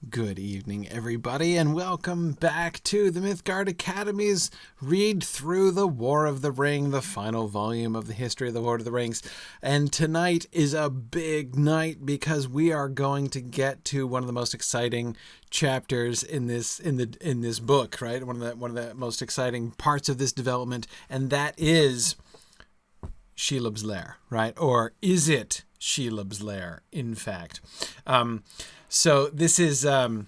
Good evening, everybody, and welcome back to the Mythgard Academy's read through the War of the Ring, the final volume of the history of the Lord of the Rings. And tonight is a big night because we are going to get to one of the most exciting chapters in this book, right? One of the most exciting parts of this development, and that is Shelob's Lair, right? Or is it Shelob's Lair, in fact? So this is going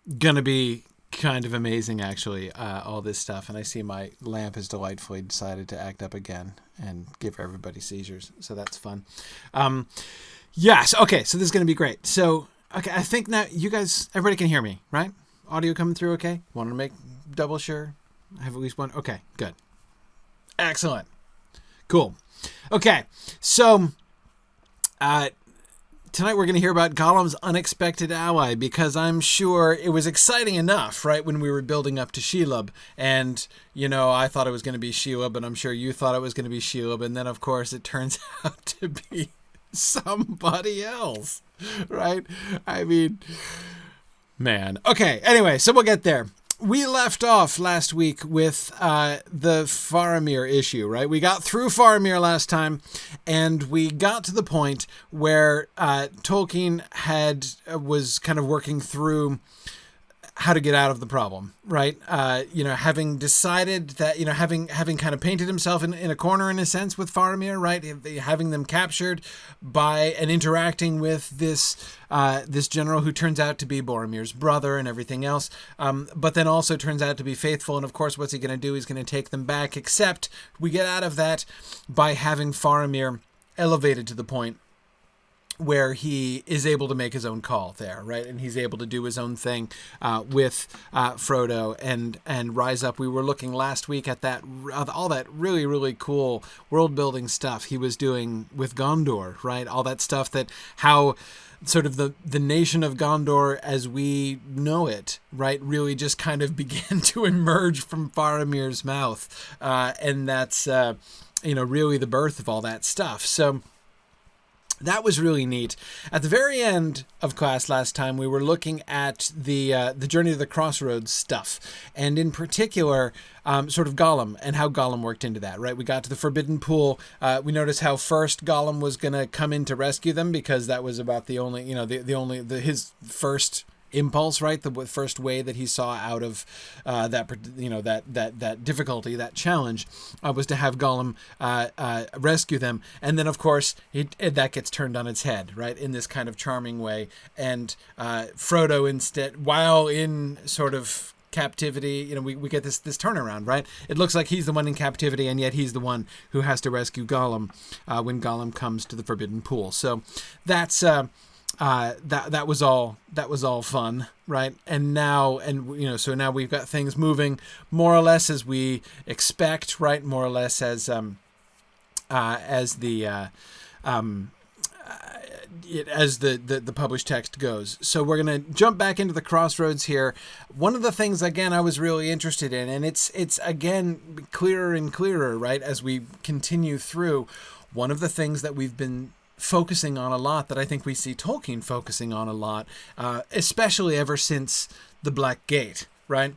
to be kind of amazing, actually, all this stuff. And I see my lamp has delightfully decided to act up again and give everybody seizures. So that's fun. Yes. Okay. So this is going to be great. So, okay. I think now you guys, everybody can hear me, right? Audio coming through. Okay. Want to make double sure. I have at least one. Okay. Good. Excellent. Cool. Okay. So, tonight we're going to hear about Gollum's unexpected ally, because I'm sure it was exciting enough, right, when we were building up to Shelob. And, you know, I thought it was going to be Shelob, and I'm sure you thought it was going to be Shelob. And then, of course, it turns out to be somebody else, right? I mean, man. Okay, anyway, so we'll get there. We left off last week with the Faramir issue, right? We got through Faramir last time, and we got to the point where Tolkien was kind of working through how to get out of the problem, right? Having decided that, having kind of painted himself in a corner in a sense with Faramir, right? Having them captured by and interacting with this general who turns out to be Boromir's brother and everything else, but then also turns out to be faithful. And of course, what's he going to do? He's going to take them back, except we get out of that by having Faramir elevated to the point where he is able to make his own call there, right? And he's able to do his own thing with Frodo and rise up. We were looking last week at that all that really, really cool world-building stuff he was doing with Gondor, right? All that stuff that how sort of the nation of Gondor as we know it, right, really just kind of began to emerge from Faramir's mouth. And that's, really the birth of all that stuff. So that was really neat. At the very end of class last time, we were looking at the Journey to the Crossroads stuff, and in particular, sort of Gollum and how Gollum worked into that, right? We got to the Forbidden Pool. We noticed how first Gollum was going to come in to rescue them, because that was about the only, his first impulse, right? The first way that he saw out of that difficulty, that challenge, was to have Gollum rescue them. And then, of course, that gets turned on its head, right, in this kind of charming way. And Frodo, instead, while in sort of captivity, we get this turnaround, right? It looks like he's the one in captivity, and yet he's the one who has to rescue Gollum when Gollum comes to the Forbidden Pool. So that's that was all fun, right? And now, so now we've got things moving more or less as we expect, right? More or less as the published text goes. So we're going to jump back into the Crossroads here. One of the things, again, I was really interested in, and it's again clearer and clearer, right, as we continue through. One of the things that we've been focusing on a lot, that I think we see Tolkien focusing on a lot, especially ever since the Black Gate, right?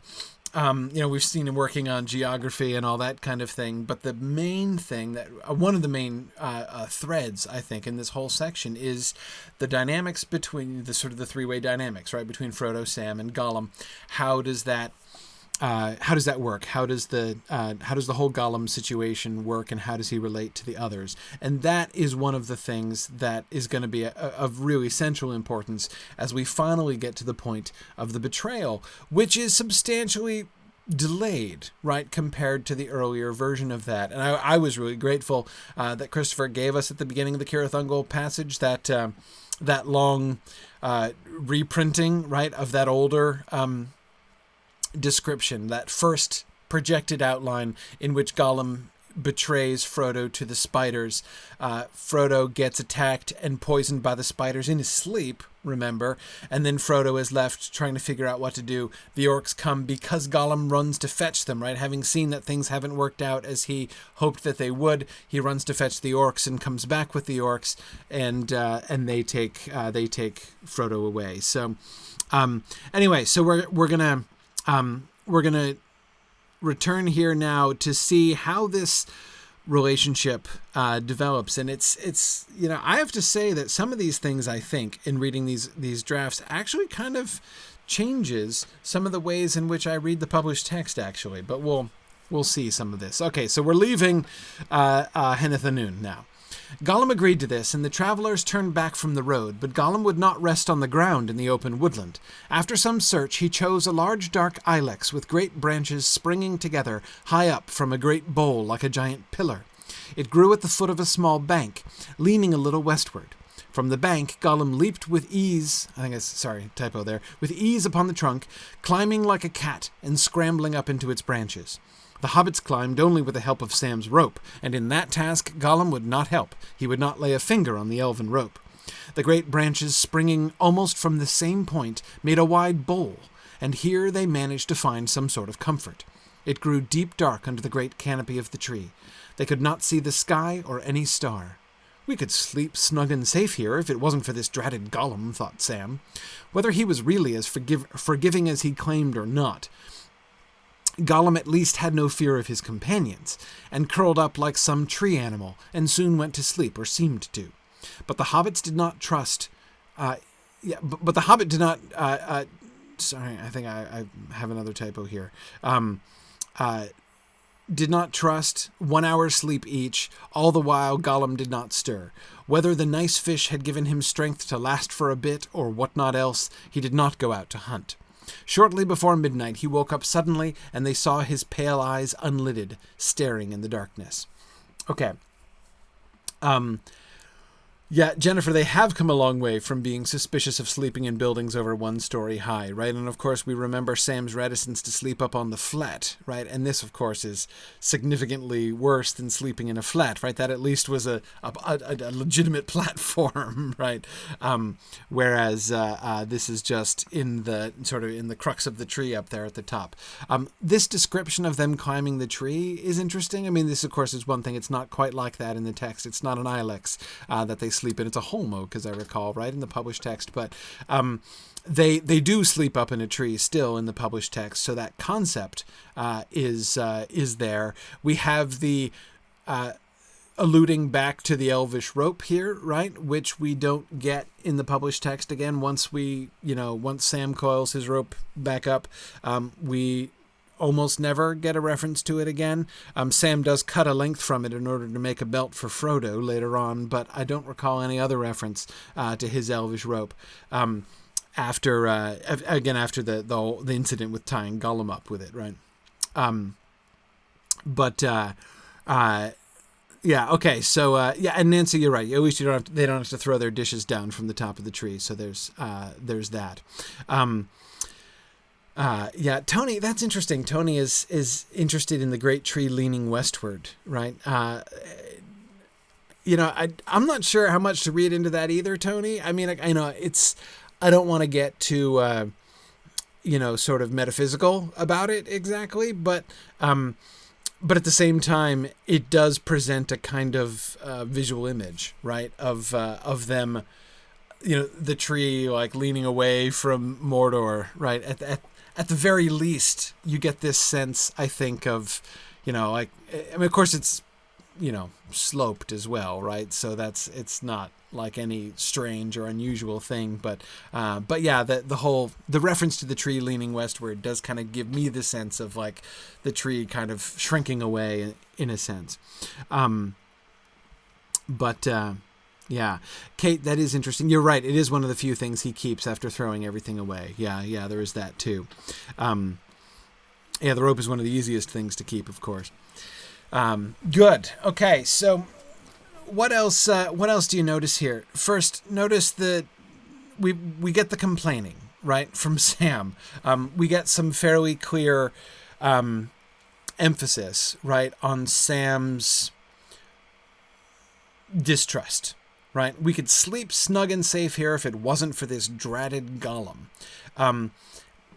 We've seen him working on geography and all that kind of thing, but the main thing one of the main threads, I think, in this whole section is the dynamics between the three-way dynamics, right? Between Frodo, Sam, and Gollum. How does that work? How does the whole Gollum situation work, and how does he relate to the others? And that is one of the things that is going to be of really central importance as we finally get to the point of the betrayal, which is substantially delayed, right, compared to the earlier version of that. And I was really grateful that Christopher gave us at the beginning of the Cirith Ungol passage that long reprinting, right, of that older description, that first projected outline in which Gollum betrays Frodo to the spiders. Frodo gets attacked and poisoned by the spiders in his sleep, remember, and then Frodo is left trying to figure out what to do. The orcs come because Gollum runs to fetch them, right? Having seen that things haven't worked out as he hoped that they would, he runs to fetch the orcs and comes back with the orcs, and they take Frodo away. So anyway, so we're gonna return here now to see how this relationship develops, and it's I have to say that some of these things, I think, in reading these drafts actually kind of changes some of the ways in which I read the published text, actually, but we'll see some of this. Okay, so we're leaving Henethanoon now. Gollum agreed to this, and the travelers turned back from the road, but Gollum would not rest on the ground in the open woodland. After some search, he chose a large dark ilex with great branches springing together high up from a great bole like a giant pillar. It grew at the foot of a small bank, leaning a little westward. From the bank, Gollum leaped with ease, with ease upon the trunk, climbing like a cat and scrambling up into its branches. The hobbits climbed only with the help of Sam's rope, and in that task Gollum would not help. He would not lay a finger on the elven rope. The great branches, springing almost from the same point, made a wide bowl, and here they managed to find some sort of comfort. It grew deep dark under the great canopy of the tree. They could not see the sky or any star. We could sleep snug and safe here if it wasn't for this dratted Gollum, thought Sam. Whether he was really as forgiving as he claimed or not, Gollum at least had no fear of his companions, and curled up like some tree animal, and soon went to sleep, or seemed to. But the hobbits did not trust... but the hobbit did not... sorry, I think I have another typo here. Did not trust 1 hour's sleep each. All the while Gollum did not stir. Whether the nice fish had given him strength to last for a bit, or what not else, he did not go out to hunt. Shortly before midnight he woke up suddenly, and they saw his pale eyes unlidded, staring in the darkness. Okay. Yeah, Jennifer, they have come a long way from being suspicious of sleeping in buildings over 1 story high, right? And of course we remember Sam's reticence to sleep up on the flat, right? And this, of course, is significantly worse than sleeping in a flat, right? That at least was a legitimate platform, right? Whereas this is just in the crux of the tree up there at the top. This description of them climbing the tree is interesting. I mean, this, of course, is one thing. It's not quite like that in the text. It's not an ilex that they sleep in. It's a holm oak, as I recall, right, in the published text. But they do sleep up in a tree still in the published text. So that concept is there. We have the alluding back to the elvish rope here, right, which we don't get in the published text again. Once Sam coils his rope back up, we almost never get a reference to it again. Sam does cut a length from it in order to make a belt for Frodo later on, but I don't recall any other reference to his elvish rope after the incident with tying Gollum up with it, right? Yeah, okay, so and Nancy, you're right. At least they don't have to throw their dishes down from the top of the tree. So there's that. Tony, that's interesting. Tony is interested in the great tree leaning westward, right? I'm not sure how much to read into that either, Tony. I mean, I don't want to get too, sort of metaphysical about it exactly, but at the same time, it does present a kind of visual image, right, of them, the tree like leaning away from Mordor, right? At the very least, you get this sense, I think, of, of course it's, sloped as well, right? So it's not like any strange or unusual thing, but yeah, the reference to the tree leaning westward does kind of give me the sense of like the tree kind of shrinking away in a sense. Yeah, Kate, that is interesting. You're right. It is one of the few things he keeps after throwing everything away. Yeah, there is that too. The rope is one of the easiest things to keep, of course. Good. Okay, so what else do you notice here? First, notice that we get the complaining, right, from Sam. We get some fairly clear emphasis, right, on Sam's distrust, right? We could sleep snug and safe here if it wasn't for this dratted Gollum.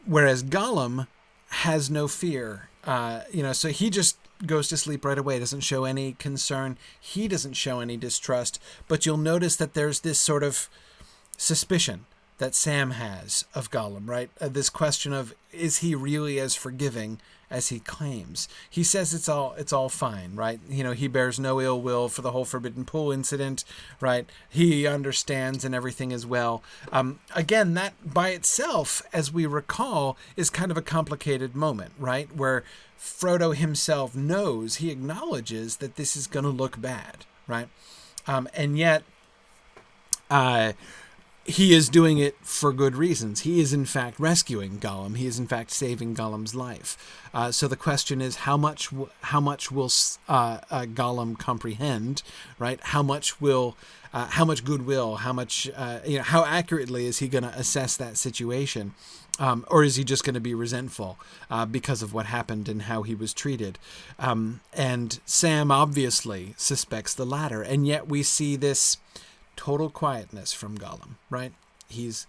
Whereas Gollum has no fear, so he just goes to sleep right away, doesn't show any concern. He doesn't show any distrust, but you'll notice that there's this sort of suspicion that Sam has of Gollum, right? This question of, is he really as forgiving as he claims? He says it's all fine, right? He bears no ill will for the whole Forbidden Pool incident, right? He understands and everything is well. Again, that by itself, as we recall, is kind of a complicated moment, right? Where Frodo himself knows, he acknowledges that this is going to look bad, right? And yet, he is doing it for good reasons. He is, in fact, rescuing Gollum. He is, in fact, saving Gollum's life. So the question is, how much will Gollum comprehend, right? How much goodwill, how accurately is he going to assess that situation? Or is he just going to be resentful because of what happened and how he was treated? And Sam obviously suspects the latter. And yet we see this total quietness from Gollum, right? He's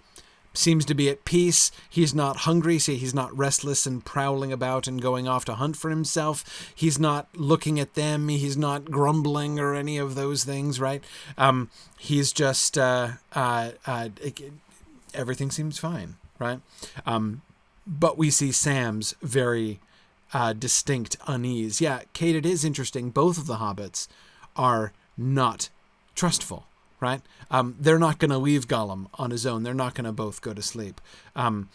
seems to be at peace. He's not hungry. See, he's not restless and prowling about and going off to hunt for himself. He's not looking at them. He's not grumbling or any of those things, right? He's just everything seems fine, right? But we see Sam's very distinct unease. Yeah, Kate, it is interesting. Both of the hobbits are not trustful. Right? They're not going to leave Gollum on his own. They're not going to both go to sleep. And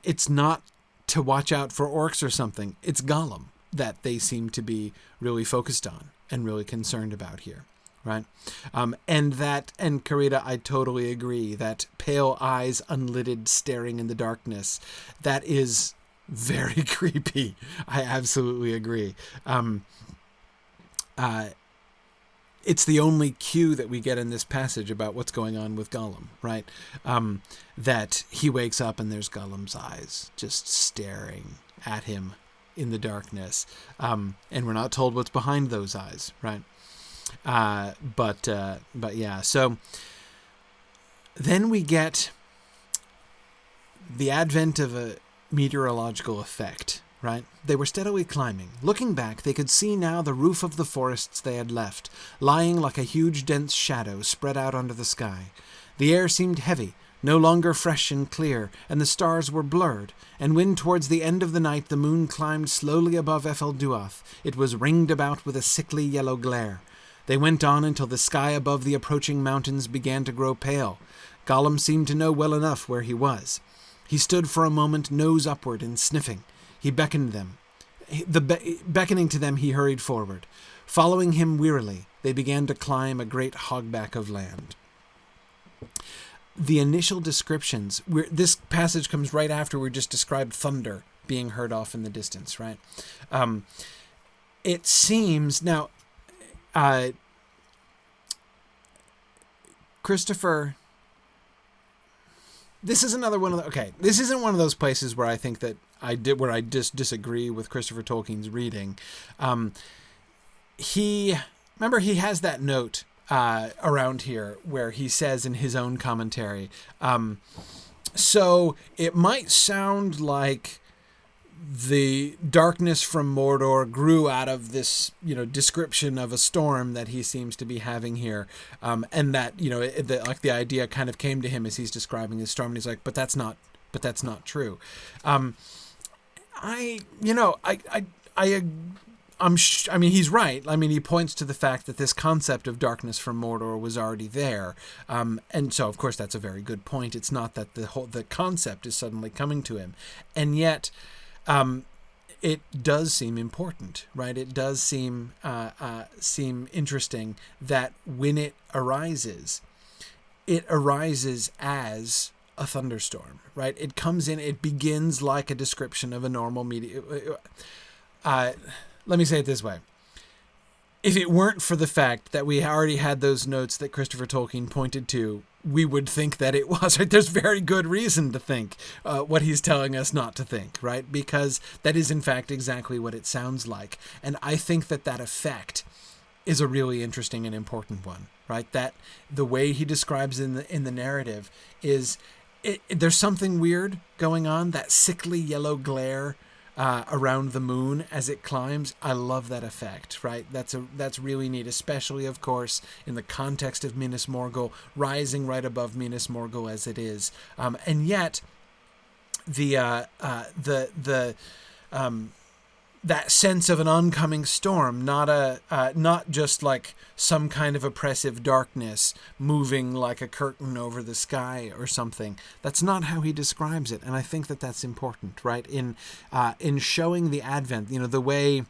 it's not to watch out for orcs or something. It's Gollum that they seem to be really focused on and really concerned about here. Right? And Karita, I totally agree that pale eyes unlidded staring in the darkness, that is very creepy. I absolutely agree. It's the only cue that we get in this passage about what's going on with Gollum, right? That he wakes up and there's Gollum's eyes just staring at him in the darkness. And we're not told what's behind those eyes, right? But yeah, so then we get the advent of a meteorological effect, right? They were steadily climbing. Looking back, they could see now the roof of the forests they had left, lying like a huge dense shadow spread out under the sky. The air seemed heavy, no longer fresh and clear, and the stars were blurred, and when towards the end of the night the moon climbed slowly above Efelduath, it was ringed about with a sickly yellow glare. They went on until the sky above the approaching mountains began to grow pale. Gollum seemed to know well enough where he was. He stood for a moment, nose upward and sniffing. He beckoned them. Beckoning to them, he hurried forward. Following him wearily, they began to climb a great hogback of land. The initial descriptions, this passage comes right after we just described thunder being heard off in the distance, right? It seems, now, Christopher... This is another one of the... Okay, this isn't one of those places where I think that I just disagree with Christopher Tolkien's reading. He has that note around here where he says in his own commentary, so it might sound like the darkness from Mordor grew out of this, description of a storm that he seems to be having here. And that, the idea kind of came to him as he's describing this storm. And he's like, but that's not true. He's right. He points to the fact that this concept of darkness from Mordor was already there. And so, of course, that's a very good point. It's not that the concept is suddenly coming to him. And yet, it does seem important, right? It does seem interesting that when it arises as a thunderstorm, right? It comes in, it begins like a description of a normal let me say it this way. If it weren't for the fact that we already had those notes that Christopher Tolkien pointed to we would think that it was. Right? There's very good reason to think what he's telling us not to think, right? Because that is, in fact, exactly what it sounds like. And I think that that effect is a really interesting and important one, right? That the way he describes in the narrative is there's something weird going on, that sickly yellow glare around the moon as it climbs. I love that effect, right? That's really neat, especially, of course, in the context of Minas Morgul, rising right above Minas Morgul as it is. And yet, that sense of an oncoming storm, not just like some kind of oppressive darkness moving like a curtain over the sky or something. That's not how he describes it, and I think that that's important, right? In showing the Advent, the way.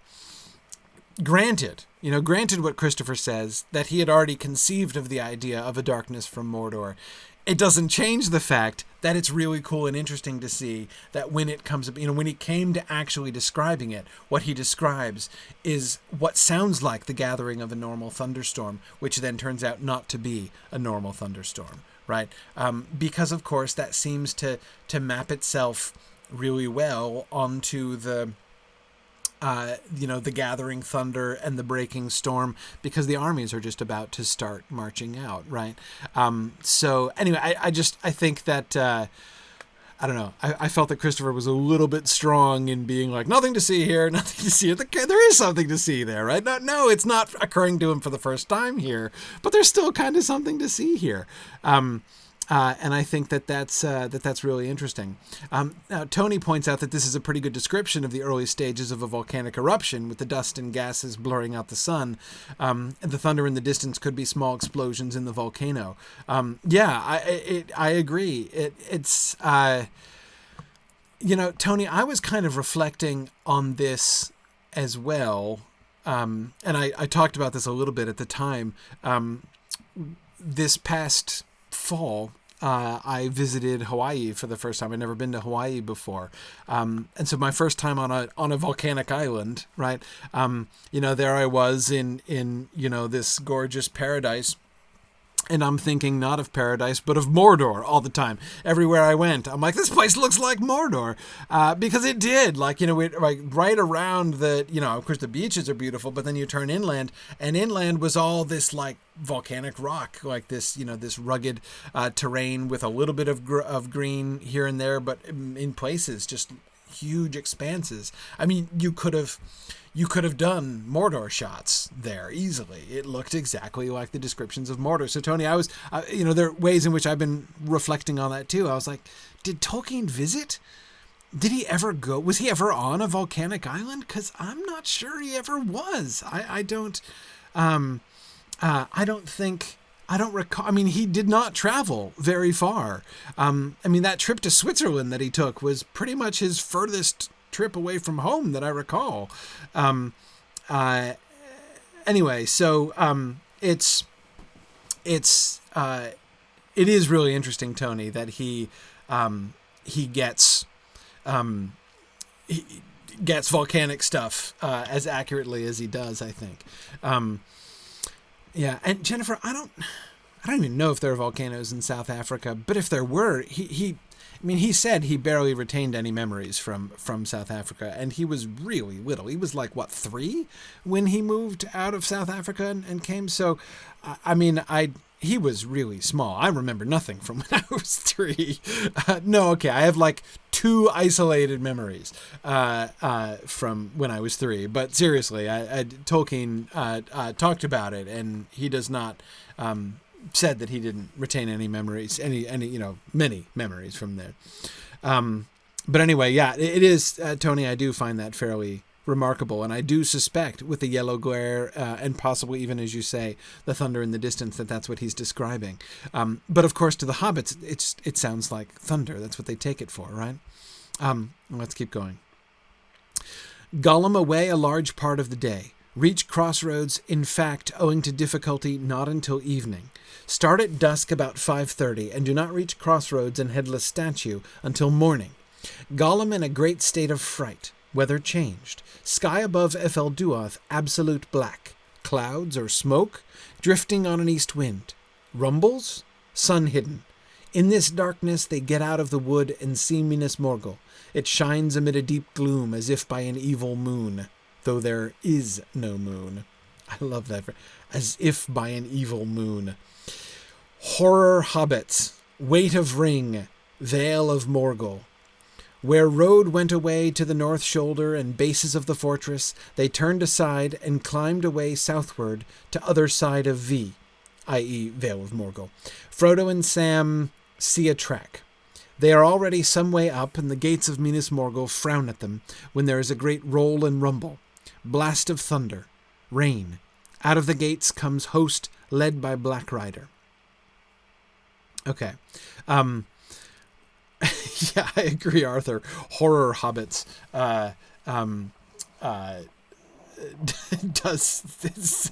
Granted what Christopher says, that he had already conceived of the idea of a darkness from Mordor. It doesn't change the fact that it's really cool and interesting to see that when it comes up, when he came to actually describing it, what he describes is what sounds like the gathering of a normal thunderstorm, which then turns out not to be a normal thunderstorm, right? Because, of course, that seems to map itself really well onto the gathering thunder and the breaking storm, because the armies are just about to start marching out, right? So anyway, I think that, I don't know, I felt that Christopher was a little bit strong in being like, nothing to see here, nothing to see here. There is something to see there, right? No, it's not occurring to him for the first time here, but there's still kind of something to see here. And I think that's really interesting. Now, Tony points out that this is a pretty good description of the early stages of a volcanic eruption, with the dust and gases blurring out the sun. And the thunder in the distance could be small explosions in the volcano. I agree. It's Tony, I was kind of reflecting on this as well. And I talked about this a little bit at the time. This past fall, I visited Hawaii for the first time. I'd never been to Hawaii before. And so my first time on a volcanic island, right? There I was in this gorgeous paradise. And I'm thinking not of paradise, but of Mordor all the time. Everywhere I went, I'm like, this place looks like Mordor. Because it did. Like right around of course the beaches are beautiful, but then you turn inland, and inland was all this like volcanic rock, like this, this rugged terrain with a little bit of green here and there, but in places just huge expanses. I mean, you could have done Mordor shots there easily. It looked exactly like the descriptions of Mordor. So Tony, I was, there are ways in which I've been reflecting on that too. I was like, did Tolkien visit? Did he ever go? Was he ever on a volcanic island? Because I'm not sure he ever was. I don't recall. I mean, he did not travel very far. That trip to Switzerland that he took was pretty much his furthest trip away from home that I recall. Anyway, so it is really interesting, Tony, that he gets volcanic stuff as accurately as he does, I think. And Jennifer, I don't even know if there are volcanoes in South Africa, but if there were, he said he barely retained any memories from South Africa, and he was really little. He was like, 3 when he moved out of South Africa and came? So, he was really small. I remember nothing from when I was 3. I have like 2 isolated memories from when I was 3. But seriously, Tolkien talked about it, and he does not... said that he didn't retain any memories, many memories from there. But anyway, it is, Tony, I do find that fairly remarkable. And I do suspect with the yellow glare and possibly even, as you say, the thunder in the distance, that's what he's describing. But of course, to the hobbits, it sounds like thunder. That's what they take it for, right? Let's keep going. Gollum away a large part of the day. Reach Crossroads, in fact, owing to difficulty, not until evening. Start at dusk about 5:30, and do not reach Crossroads and Headless Statue until morning. Gollum in a great state of fright. Weather changed. Sky above Ethel Duoth absolute black. Clouds or smoke, drifting on an east wind. Rumbles? sun hidden. In this darkness they get out of the wood and see Minas Morgul. It shines amid a deep gloom as if by an evil moon, though there is no moon. I love that. As if by an evil moon. Horror hobbits, weight of ring, veil of Morgul. Where road went away to the north shoulder and bases of the fortress, they turned aside and climbed away southward to other side of V, i.e. Vale of Morgul. Frodo and Sam see a track. They are already some way up, and the gates of Minas Morgul frown at them when there is a great roll and rumble. Blast of thunder. Rain. Out of the gates comes host led by Black Rider. Okay. Yeah, I agree, Arthur. Horror hobbits. Does this...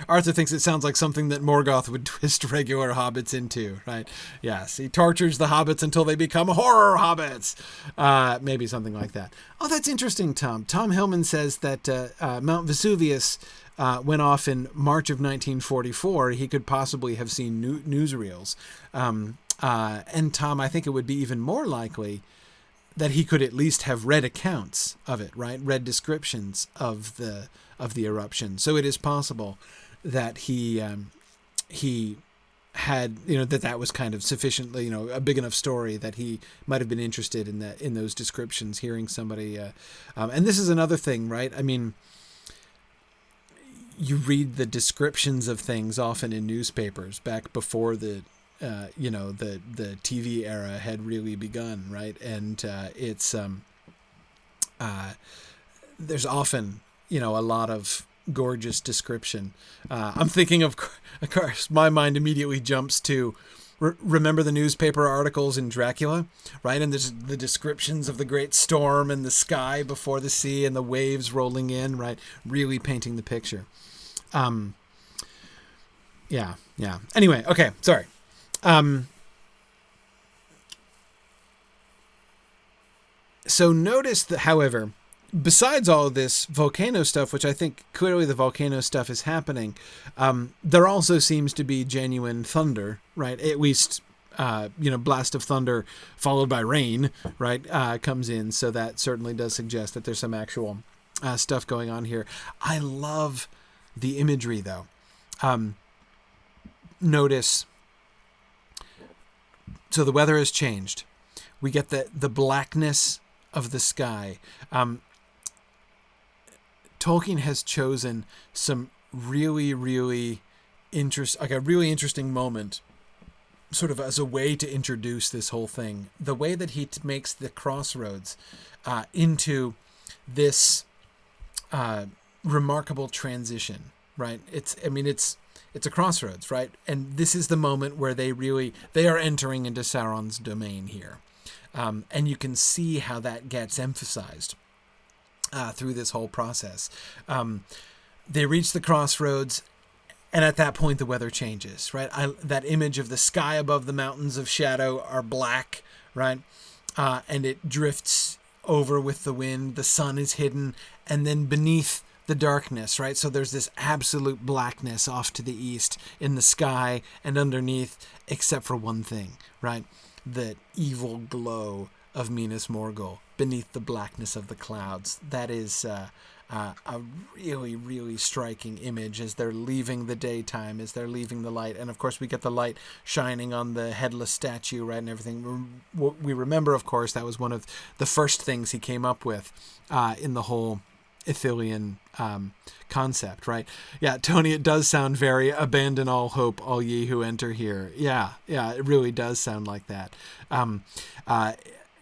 Arthur thinks it sounds like something that Morgoth would twist regular hobbits into, right? Yes, he tortures the hobbits until they become horror hobbits. Maybe something like that. Oh, that's interesting, Tom. Tom Hillman says that Mount Vesuvius went off in March of 1944. He could possibly have seen newsreels. And Tom, I think it would be even more likely that he could at least have read accounts of it, right? Read descriptions of the eruption. So it is possible that he had, that was kind of sufficiently, a big enough story that he might have been interested in those descriptions, hearing somebody. And this is another thing, right? I mean, you read the descriptions of things often in newspapers back before the TV era had really begun, right? And it's there's often, a lot of gorgeous description. I'm thinking of course, my mind immediately jumps to remember the newspaper articles in Dracula, right? And there's the descriptions of the great storm and the sky before the sea and the waves rolling in, right? Really painting the picture. Yeah. Anyway, okay, sorry. So notice that, however, besides all of this volcano stuff, which I think clearly the volcano stuff is happening, there also seems to be genuine thunder, right? At least, blast of thunder followed by rain, right, comes in. So that certainly does suggest that there's some actual stuff going on here. I love the imagery, though. Notice... So the weather has changed. We get the blackness of the sky. Tolkien has chosen some really, really a really interesting moment, sort of as a way to introduce this whole thing. The way that he makes the Crossroads into this remarkable transition, right? It's a crossroads, right? And this is the moment where they are entering into Sauron's domain here. And you can see how that gets emphasized through this whole process. They reach the crossroads, and at that point the weather changes, right? That image of the sky above the mountains of shadow are black, right? And it drifts over with the wind. The sun is hidden, and then beneath the darkness, right? So there's this absolute blackness off to the east in the sky and underneath, except for one thing, right? The evil glow of Minas Morgul beneath the blackness of the clouds. That is a really, really striking image as they're leaving the daytime, as they're leaving the light. And of course, we get the light shining on the headless statue, right? And everything. We remember, of course, that was one of the first things he came up with in the whole Ithilien concept, right? Yeah, Tony, it does sound very abandon all hope, all ye who enter here. Yeah, it really does sound like that.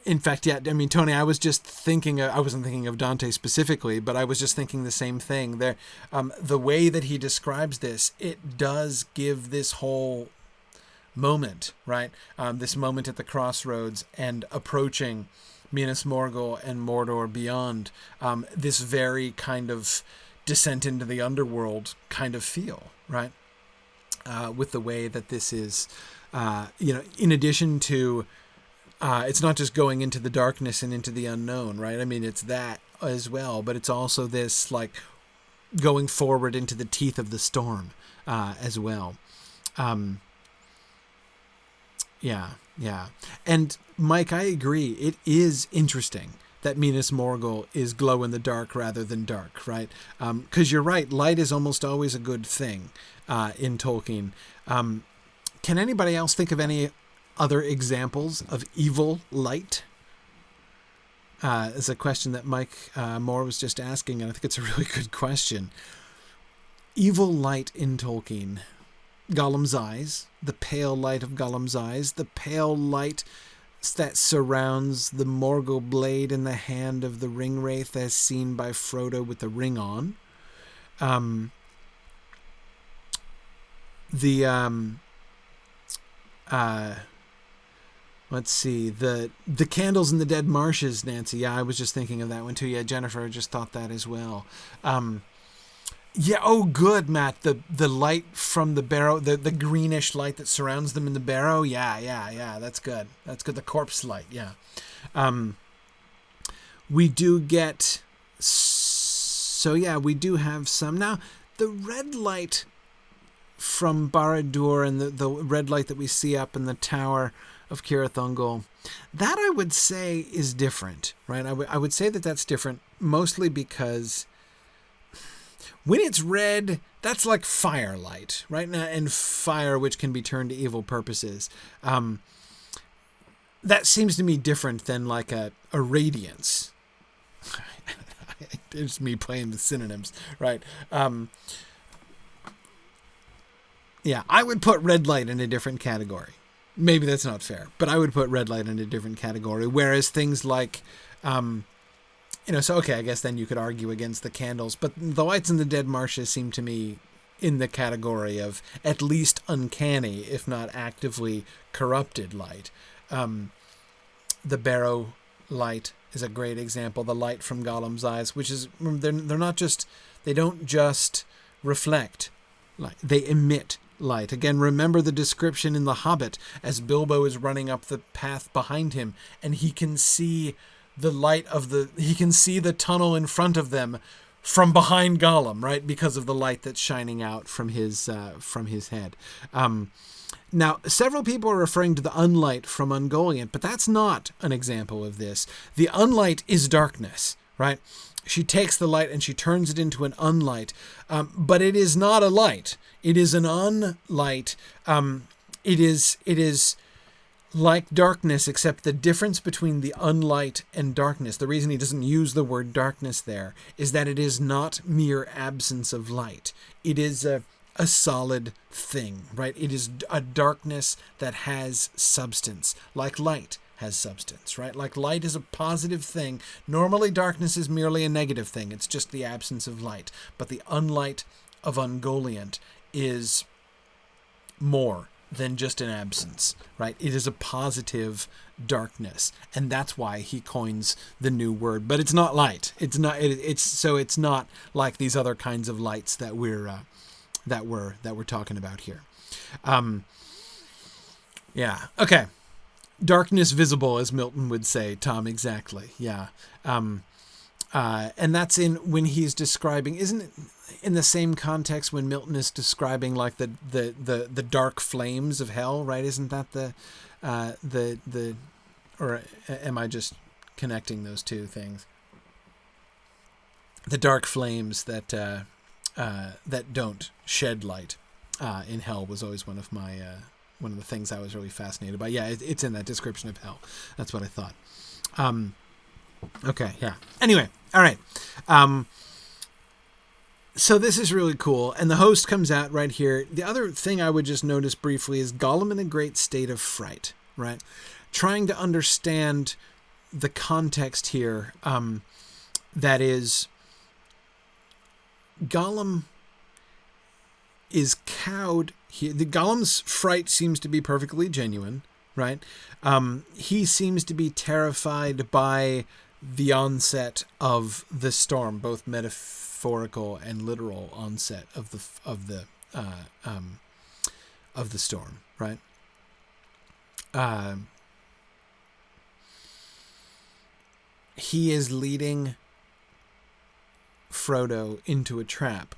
In fact, yeah, I mean, Tony, I was just thinking, I wasn't thinking of Dante specifically, but I was just thinking the same thing there. The way that he describes this, it does give this whole moment, right? This moment at the crossroads and approaching Minas Morgul and Mordor beyond, this very kind of descent into the underworld kind of feel, right? With the way that this is, in addition to, it's not just going into the darkness and into the unknown, right? I mean, it's that as well, but it's also this like going forward into the teeth of the storm as well. Yeah. And Mike, I agree. It is interesting that Minas Morgul is glow in the dark rather than dark, right? Because you're right, light is almost always a good thing in Tolkien. Can anybody else think of any other examples of evil light? Is a question that Mike Moore was just asking, and I think it's a really good question. Evil light in Tolkien. Gollum's eyes, the pale light of Gollum's eyes, the pale light that surrounds the Morgul blade in the hand of the Ringwraith as seen by Frodo with the ring on. Let's see, the candles in the dead marshes, Nancy. Yeah, I was just thinking of that one too. Yeah, Jennifer just thought that as well. Yeah, oh good, Matt. The light from the barrow, the greenish light that surrounds them in the barrow. Yeah, that's good. That's good. The corpse light, yeah. We do get, so yeah, we do have some. Now, the red light from Barad-dûr and the red light that we see up in the tower of Cirith Ungol, that I would say is different, right? I would say that that's different, mostly because when it's red, that's like firelight, right? And fire, which can be turned to evil purposes. That seems to me different than like a radiance. It's me playing the synonyms, right? Yeah, I would put red light in a different category. Maybe that's not fair, but I would put red light in a different category. Whereas things like, so okay, I guess then you could argue against the candles, but the lights in the dead marshes seem to me in the category of at least uncanny, if not actively corrupted light. The barrow light is a great example. The light from Gollum's eyes, which is, they're not just, they don't just reflect light, they emit light. Again, remember the description in The Hobbit as Bilbo is running up the path behind him and he can see the light of he can see the tunnel in front of them from behind Gollum, right? Because of the light that's shining out from his head. Now, several people are referring to the unlight from Ungoliant, but that's not an example of this. The unlight is darkness, right? She takes the light and she turns it into an unlight, but it is not a light. It is an unlight. It is like darkness, except the difference between the unlight and darkness, the reason he doesn't use the word darkness there, is that it is not mere absence of light. It is a solid thing, right? It is a darkness that has substance, like light has substance, right? Like light is a positive thing. Normally darkness is merely a negative thing. It's just the absence of light. But the unlight of Ungoliant is more than just an absence, right? It is a positive darkness, and that's why he coins the new word. But it's not light. It's not. It's not like these other kinds of lights that we're talking about here. Yeah. Okay. Darkness visible, as Milton would say, Tom. Exactly. Yeah. And that's when he's describing, isn't it in the same context when Milton is describing like the dark flames of hell, right? Isn't that or am I just connecting those two things? The dark flames that don't shed light in hell was always one of the things I was really fascinated by. Yeah, it's in that description of hell. That's what I thought. Okay, yeah. Anyway, all right. So this is really cool, and the host comes out right here. The other thing I would just notice briefly is Gollum in a great state of fright, right? Trying to understand the context here. That is, Gollum is cowed. The Gollum's fright seems to be perfectly genuine, right? He seems to be terrified by the onset of the storm, both metaphorical and literal onset of the storm, right? He is leading Frodo into a trap.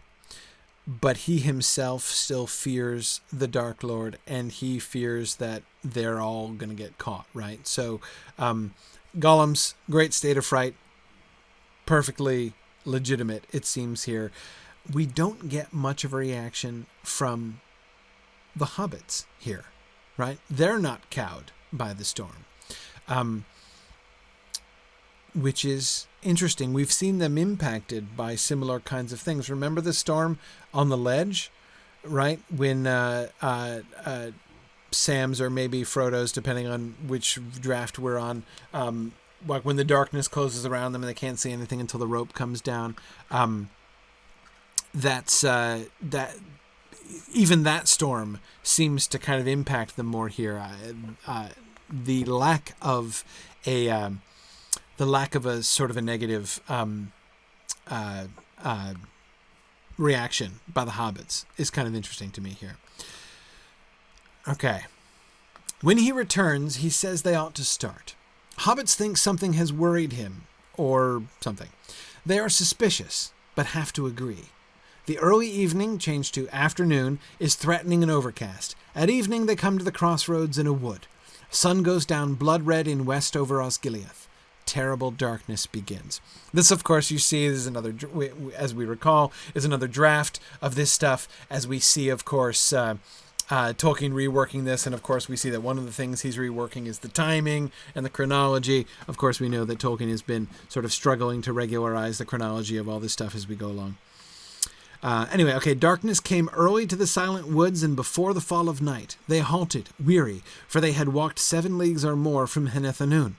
but he himself still fears the Dark Lord, and he fears that they're all going to get caught, right? So Gollum's great state of fright, perfectly legitimate, it seems here. We don't get much of a reaction from the hobbits here, right? They're not cowed by the storm, which is interesting. We've seen them impacted by similar kinds of things. Remember the storm on the ledge, right? When Sam's, or maybe Frodo's, depending on which draft we're on, like when the darkness closes around them and they can't see anything until the rope comes down. Even that storm seems to kind of impact them more here. The lack of a sort of a negative reaction by the hobbits is kind of interesting to me here. Okay. When he returns, he says they ought to start. Hobbits think something has worried him, or something. They are suspicious, but have to agree. The early evening, changed to afternoon, is threatening and overcast. At evening they come to the crossroads in a wood. Sun goes down blood-red in west over Osgiliath. Terrible darkness begins. This, of course, you see, is another, as we recall, is another draft of this stuff, as we see, of course, Tolkien reworking this, and of course we see that one of the things he's reworking is the timing and the chronology. Of course, we know that Tolkien has been sort of struggling to regularize the chronology of all this stuff as we go along. Anyway, okay, darkness came early to the silent woods, and before the fall of night they halted, weary, for they had walked 7 leagues or more from Hennethanoon.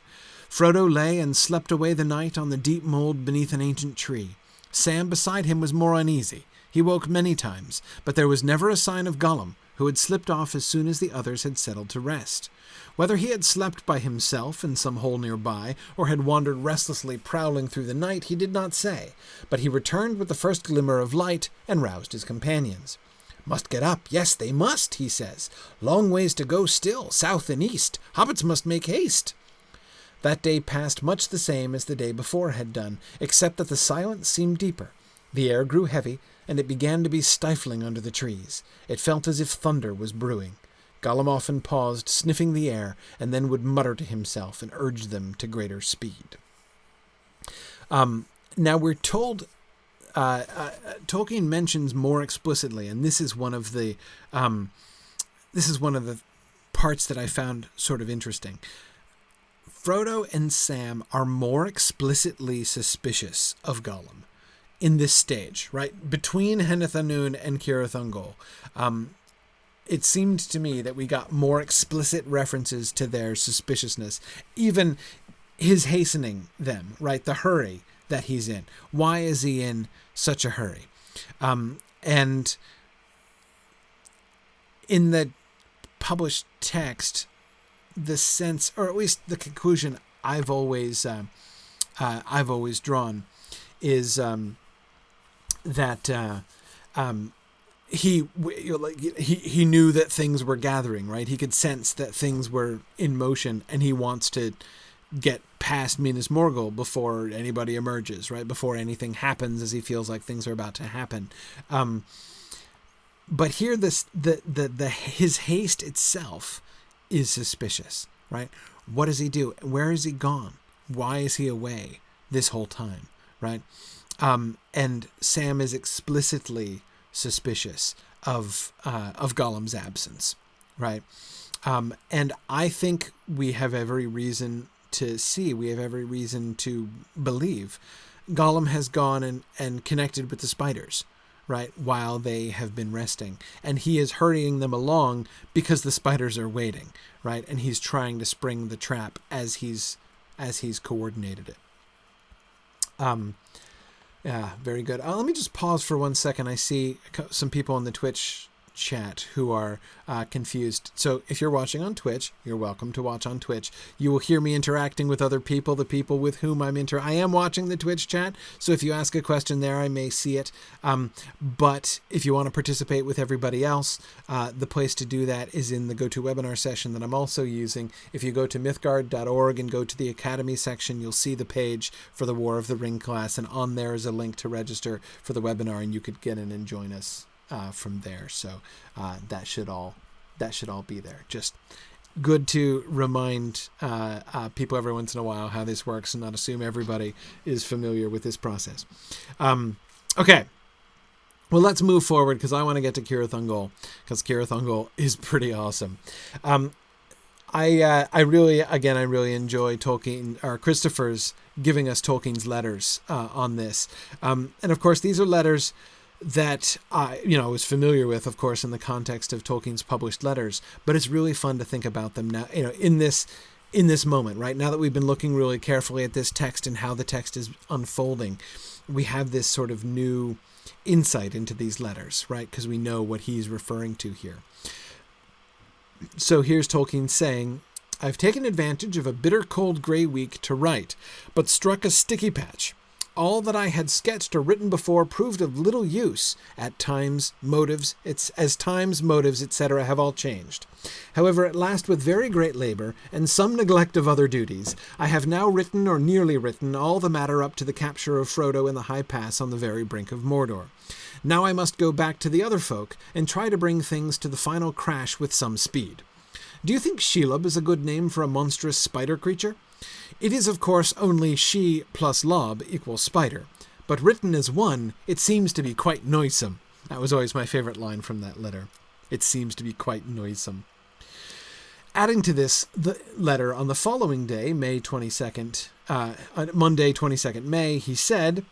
Frodo lay and slept away the night on the deep mold beneath an ancient tree. Sam beside him was more uneasy. He woke many times, but there was never a sign of Gollum, who had slipped off as soon as the others had settled to rest. Whether he had slept by himself in some hole nearby, or had wandered restlessly prowling through the night, he did not say, but he returned with the first glimmer of light and roused his companions. "Must get up, yes, they must," he says. "Long ways to go still, south and east. Hobbits must make haste." That day passed much the same as the day before had done, except that the silence seemed deeper. The air grew heavy, and it began to be stifling under the trees. It felt as if thunder was brewing. Gollum often paused, sniffing the air, and then would mutter to himself and urge them to greater speed. Now we're told, Tolkien mentions more explicitly, and this is one of the parts that I found sort of interesting. Frodo and Sam are more explicitly suspicious of Gollum in this stage, right? Between Hennethanoon and Cirith Ungol. It seemed to me that we got more explicit references to their suspiciousness, even his hastening them, right? The hurry that he's in. Why is he in such a hurry? And in the published text, the sense, or at least the conclusion I've always drawn, is that he knew that things were gathering, right? He could sense that things were in motion, and he wants to get past Minas Morgul before anybody emerges, right? Before anything happens, as he feels like things are about to happen. But here, his haste itself is suspicious, right? What does he do? Where has he gone? Why is he away this whole time, right? And Sam is explicitly suspicious of Gollum's absence, right? And I think we have every reason to believe Gollum has gone and connected with the spiders, right, while they have been resting. And he is hurrying them along because the spiders are waiting, right? And he's trying to spring the trap as he's coordinated it. Yeah, very good. Let me just pause for 1 second. I see some people in the Twitch chat who are confused. So if you're watching on Twitch, you're welcome to watch on Twitch. You will hear me interacting with other people, the people with whom I am watching the Twitch chat. So if you ask a question there, I may see it. But if you want to participate with everybody else, the place to do that is in the GoToWebinar session that I'm also using. If you go to mythgard.org and go to the Academy section, you'll see the page for the War of the Ring class, and on there is a link to register for the webinar, and you could get in and join us from there. So that should all be there. Just good to remind people every once in a while how this works and not assume everybody is familiar with this process. Okay. Well, let's move forward because I want to get to Cirith Ungol because Cirith Ungol is pretty awesome. I really enjoy Tolkien or Christopher's giving us Tolkien's letters on this. And of course, these are letters that I was familiar with, of course, in the context of Tolkien's published letters, but it's really fun to think about them now, in this moment, right? Now that we've been looking really carefully at this text and how the text is unfolding, we have this sort of new insight into these letters, right? Because we know what he's referring to here. So here's Tolkien saying, I've taken advantage of a bitter cold grey week to write, but struck a sticky patch. All that I had sketched or written before proved of little use. At times, motives, etc. have all changed. However, at last with very great labour, and some neglect of other duties, I have now written or nearly written all the matter up to the capture of Frodo in the high pass on the very brink of Mordor. Now I must go back to the other folk, and try to bring things to the final crash with some speed. Do you think Shelob is a good name for a monstrous spider creature? It is, of course, only she plus lob equals spider, but written as one, it seems to be quite noisome. That was always my favourite line from that letter. It seems to be quite noisome. Adding to this, the letter on the following day, Monday 22nd May, he said,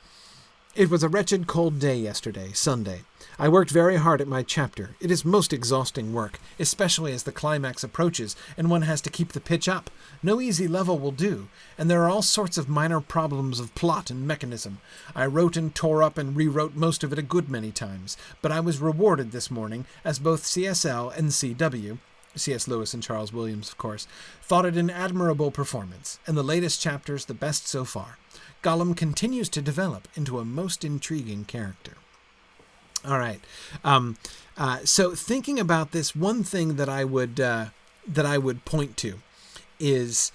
It was a wretched cold day yesterday, Sunday. I worked very hard at my chapter. It is most exhausting work, especially as the climax approaches and one has to keep the pitch up. No easy level will do, and there are all sorts of minor problems of plot and mechanism. I wrote and tore up and rewrote most of it a good many times, but I was rewarded this morning as both CSL and CW, C.S. Lewis and Charles Williams, of course, thought it an admirable performance, and the latest chapters the best so far. Gollum continues to develop into a most intriguing character. All right. So thinking about this, one thing that I would point to is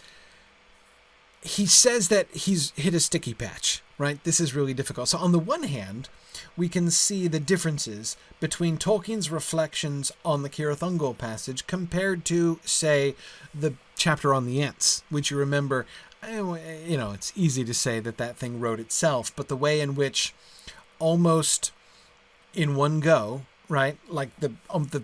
he says that he's hit a sticky patch, right? This is really difficult. So on the one hand, we can see the differences between Tolkien's reflections on the Cirith Ungol passage compared to, say, the chapter on the Ents, which you remember, it's easy to say that thing wrote itself, but the way in which almost in one go, right? Like the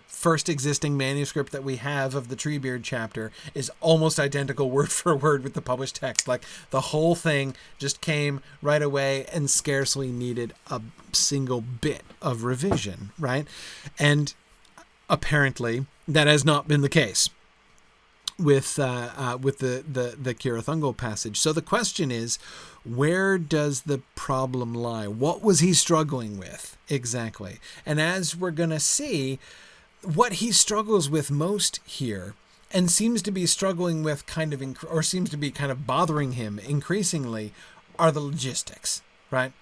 first existing manuscript that we have of the Treebeard chapter is almost identical word for word with the published text. Like the whole thing just came right away and scarcely needed a single bit of revision, right? And apparently that has not been the case with the Cirith Ungol passage. So the question is, where does the problem lie? What was he struggling with exactly? And as we're going to see, what he struggles with most here, and seems to be struggling with seems to be kind of bothering him increasingly, are the logistics, right?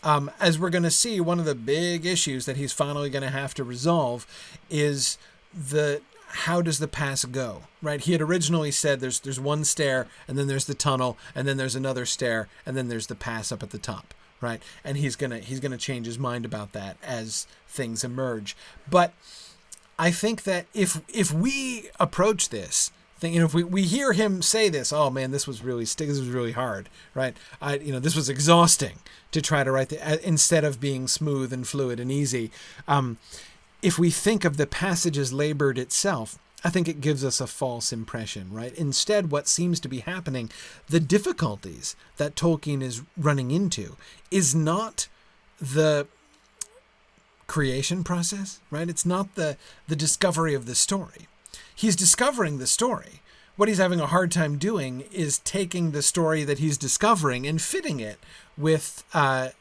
As we're going to see, one of the big issues that he's finally going to have to resolve is how does the pass go, right? He had originally said there's one stair, and then there's the tunnel, and then there's another stair, and then there's the pass up at the top, right? And he's gonna change his mind about that as things emerge. But I think that if we approach this thing, if we hear him say this, oh man, this was really hard, right? This was exhausting to try to write instead of being smooth and fluid and easy. If we think of the passage as labored itself, I think it gives us a false impression, right? Instead, what seems to be happening, the difficulties that Tolkien is running into is not the creation process, right? It's not the discovery of the story. He's discovering the story. What he's having a hard time doing is taking the story that he's discovering and fitting it with the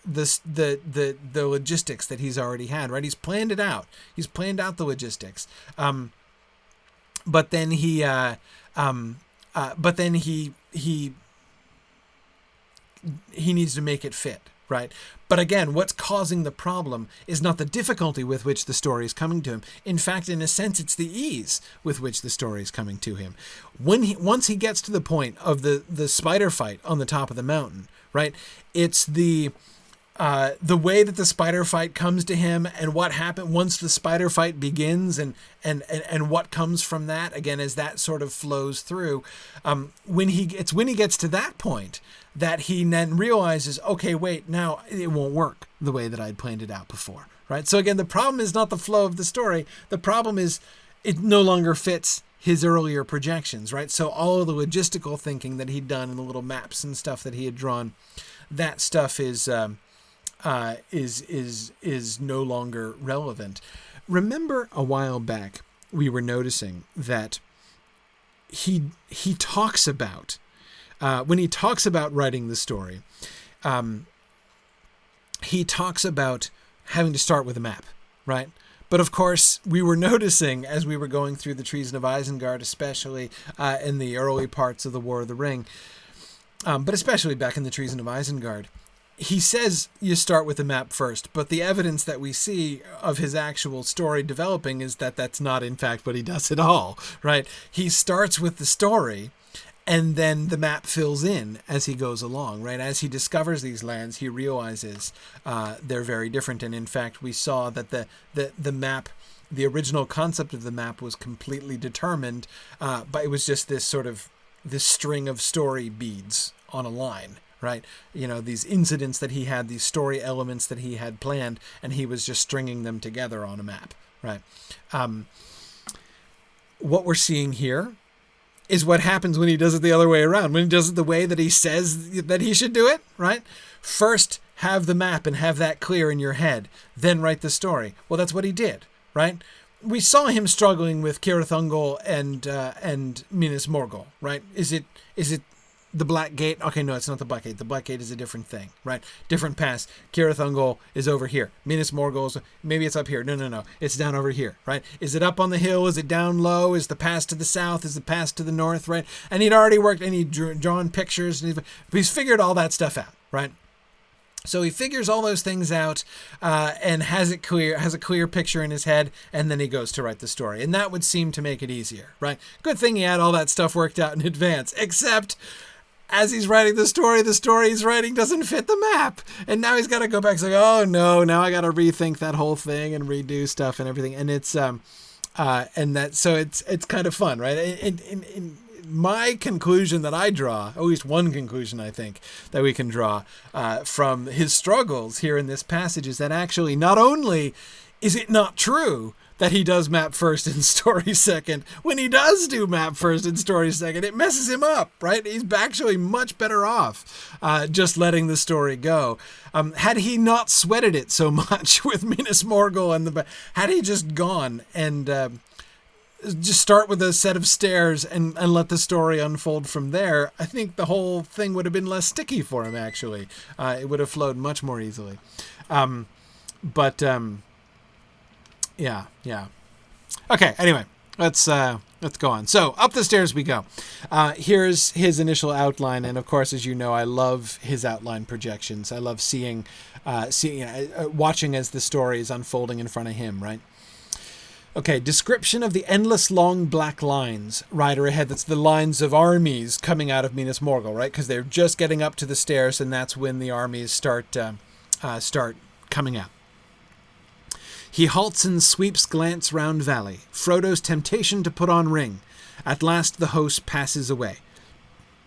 logistics that he's already had, right? He's planned it out. He's planned out the logistics. But then he needs to make it fit, right? But again, what's causing the problem is not the difficulty with which the story is coming to him. In fact, in a sense, it's the ease with which the story is coming to him. Once he gets to the point of the spider fight on the top of the mountain, right? It's the the way that the spider fight comes to him and what happened once the spider fight begins and what comes from that, again, as that sort of flows through, when he gets to that point that he then realizes, okay, wait, now it won't work the way that I'd planned it out before, right? So again, the problem is not the flow of the story. The problem is it no longer fits his earlier projections, right? So all of the logistical thinking that he'd done and the little maps and stuff that he had drawn, that stuff is no longer relevant. Remember a while back we were noticing that he talks about when he talks about writing the story, he talks about having to start with a map, right? But of course, we were noticing as we were going through the Treason of Isengard, especially in the early parts of the War of the Ring, but especially back in the Treason of Isengard, he says you start with the map first, but the evidence that we see of his actual story developing is that that's not, in fact, what he does at all, right? He starts with the story, and then the map fills in as he goes along, right? As he discovers these lands, he realizes they're very different. And in fact, we saw that the map, the original concept of the map was completely determined, but it was just this string of story beads on a line, right? You know, these incidents that he had, these story elements that he had planned, and he was just stringing them together on a map, right? What we're seeing here is what happens when he does it the other way around, when he does it the way that he says that he should do it, right? First, have the map and have that clear in your head, then write the story. Well, that's what he did, right? We saw him struggling with Cirith Ungol and Minas Morgul, right? Is it the Black Gate? Okay, no, it's not the Black Gate. The Black Gate is a different thing, right? Different pass. Cirith Ungol is over here. Minas Morgul, maybe it's up here. No. It's down over here, right? Is it up on the hill? Is it down low? Is the pass to the south? Is the pass to the north, right? And he'd already worked and he'd drawn pictures and he's figured all that stuff out, right? So he figures all those things out and has a clear picture in his head, and then he goes to write the story. And that would seem to make it easier, right? Good thing he had all that stuff worked out in advance, except as he's writing the story he's writing doesn't fit the map. And now he's got to go back and say, oh no, now I got to rethink that whole thing and redo stuff and everything. And it's, so it's kind of fun, right? In my conclusion that I draw, at least one conclusion I think that we can draw from his struggles here in this passage, is that actually not only is it not true that he does map first and story second, when he does do map first and story second, it messes him up, right? He's actually much better off just letting the story go. Had he not sweated it so much with Minas Morgul and had he just gone and just start with a set of stairs and let the story unfold from there, I think the whole thing would have been less sticky for him, actually. It would have flowed much more easily. Yeah. Okay, anyway, let's go on. So up the stairs we go. Here's his initial outline, and of course, as you know, I love his outline projections. I love watching as the story is unfolding in front of him, right? Okay, description of the endless long black lines right ahead. That's the lines of armies coming out of Minas Morgul, right? Because they're just getting up to the stairs, and that's when the armies start coming out. He halts and sweeps glance round valley. Frodo's temptation to put on ring. At last the host passes away.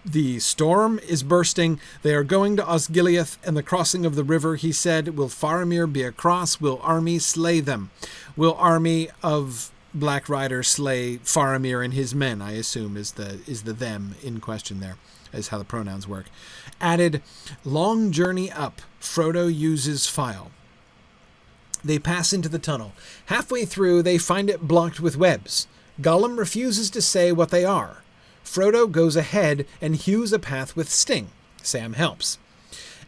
The storm is bursting. They are going to Osgiliath and the crossing of the river, he said. Will Faramir be across? Will army slay them? Will army of Black Riders slay Faramir and his men, I assume is the them in question there, is how the pronouns work. Added, long journey up. Frodo uses file. They pass into the tunnel. Halfway through, they find it blocked with webs. Gollum refuses to say what they are. Frodo goes ahead and hews a path with Sting. Sam helps.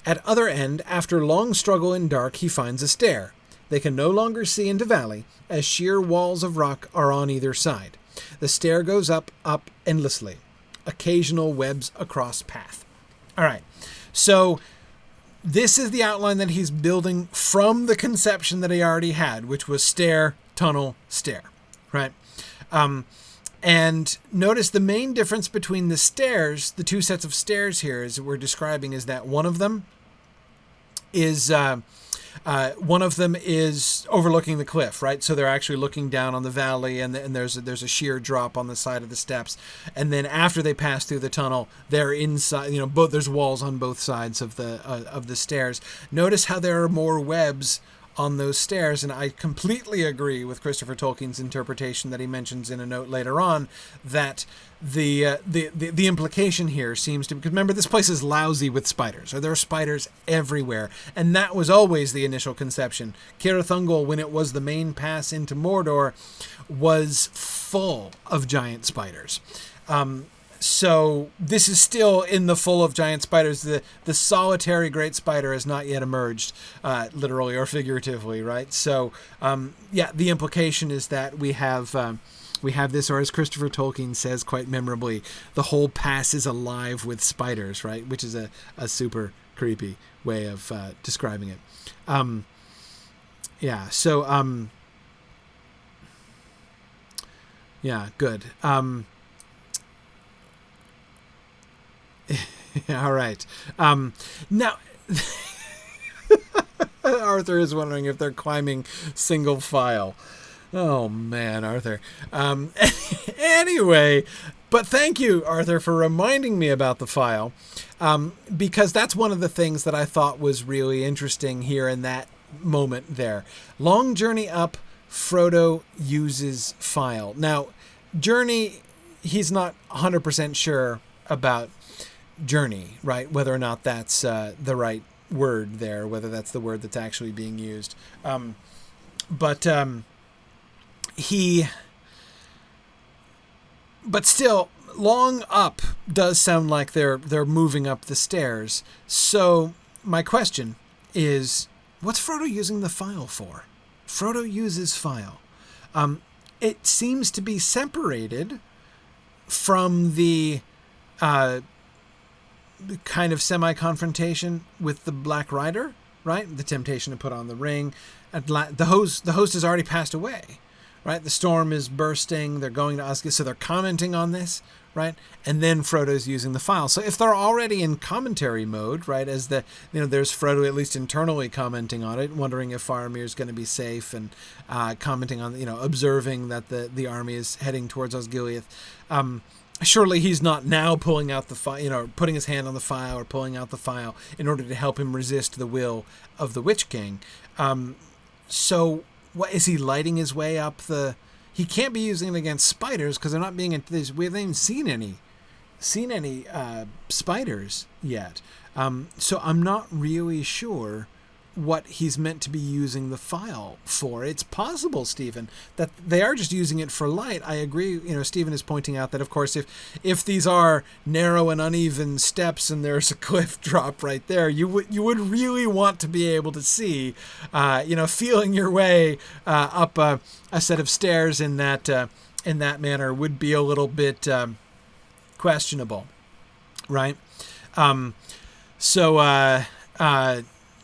At other end, after long struggle in dark, he finds a stair. They can no longer see into valley, as sheer walls of rock are on either side. The stair goes up endlessly. Occasional webs across path. All right, so this is the outline that he's building from the conception that he already had, which was stair, tunnel, stair, right? And notice the main difference between the stairs, the two sets of stairs here, as we're describing, is that one of them is one of them is overlooking the cliff, right? So they're actually looking down on the valley, and there's a sheer drop on the side of the steps. And then after they pass through the tunnel, they're inside. There's walls on both sides of the stairs. Notice how there are more webs on those stairs, and I completely agree with Christopher Tolkien's interpretation that he mentions in a note later on, that the implication here seems to, because remember, this place is lousy with spiders, or there are spiders everywhere, and that was always the initial conception. Cirith Ungol, when it was the main pass into Mordor, was full of giant spiders. So this is still in the full of giant spiders. The solitary great spider has not yet emerged, literally or figuratively, right? So, the implication is that we have this, or as Christopher Tolkien says quite memorably, the whole pass is alive with spiders, right? Which is a super creepy way of describing it. Good. All right. Now, Arthur is wondering if they're climbing single file. Oh, man, Arthur. Anyway, but thank you, Arthur, for reminding me about the file, because that's one of the things that I thought was really interesting here in that moment there. Long journey up, Frodo uses file. Now, journey, he's not 100% sure about journey, right? Whether or not that's the right word there, whether that's the word that's actually being used. But still, long up does sound like they're moving up the stairs. So my question is, what's Frodo using the file for? Frodo uses file. It seems to be separated from the kind of semi-confrontation with the Black Rider, right? The temptation to put on the ring. The host has already passed away, right? The storm is bursting. They're going to Osgiliath, so they're commenting on this, right? And then Frodo's using the file. So if they're already in commentary mode, right, as there's Frodo at least internally commenting on it, wondering if Faramir's going to be safe, and commenting on, observing that the army is heading towards Osgiliath. Surely he's not now pulling out the file, putting his hand on the file or pulling out the file in order to help him resist the will of the Witch King. So what is he lighting his way up the? He can't be using it against spiders because they're not being. We haven't even seen any spiders yet. So I'm not really sure what he's meant to be using the file for. It's possible, Stephen, that they are just using it for light. I agree. Stephen is pointing out that, of course, if these are narrow and uneven steps and there's a cliff drop right there, you would really want to be able to see, feeling your way up a set of stairs in that manner would be a little bit questionable, right?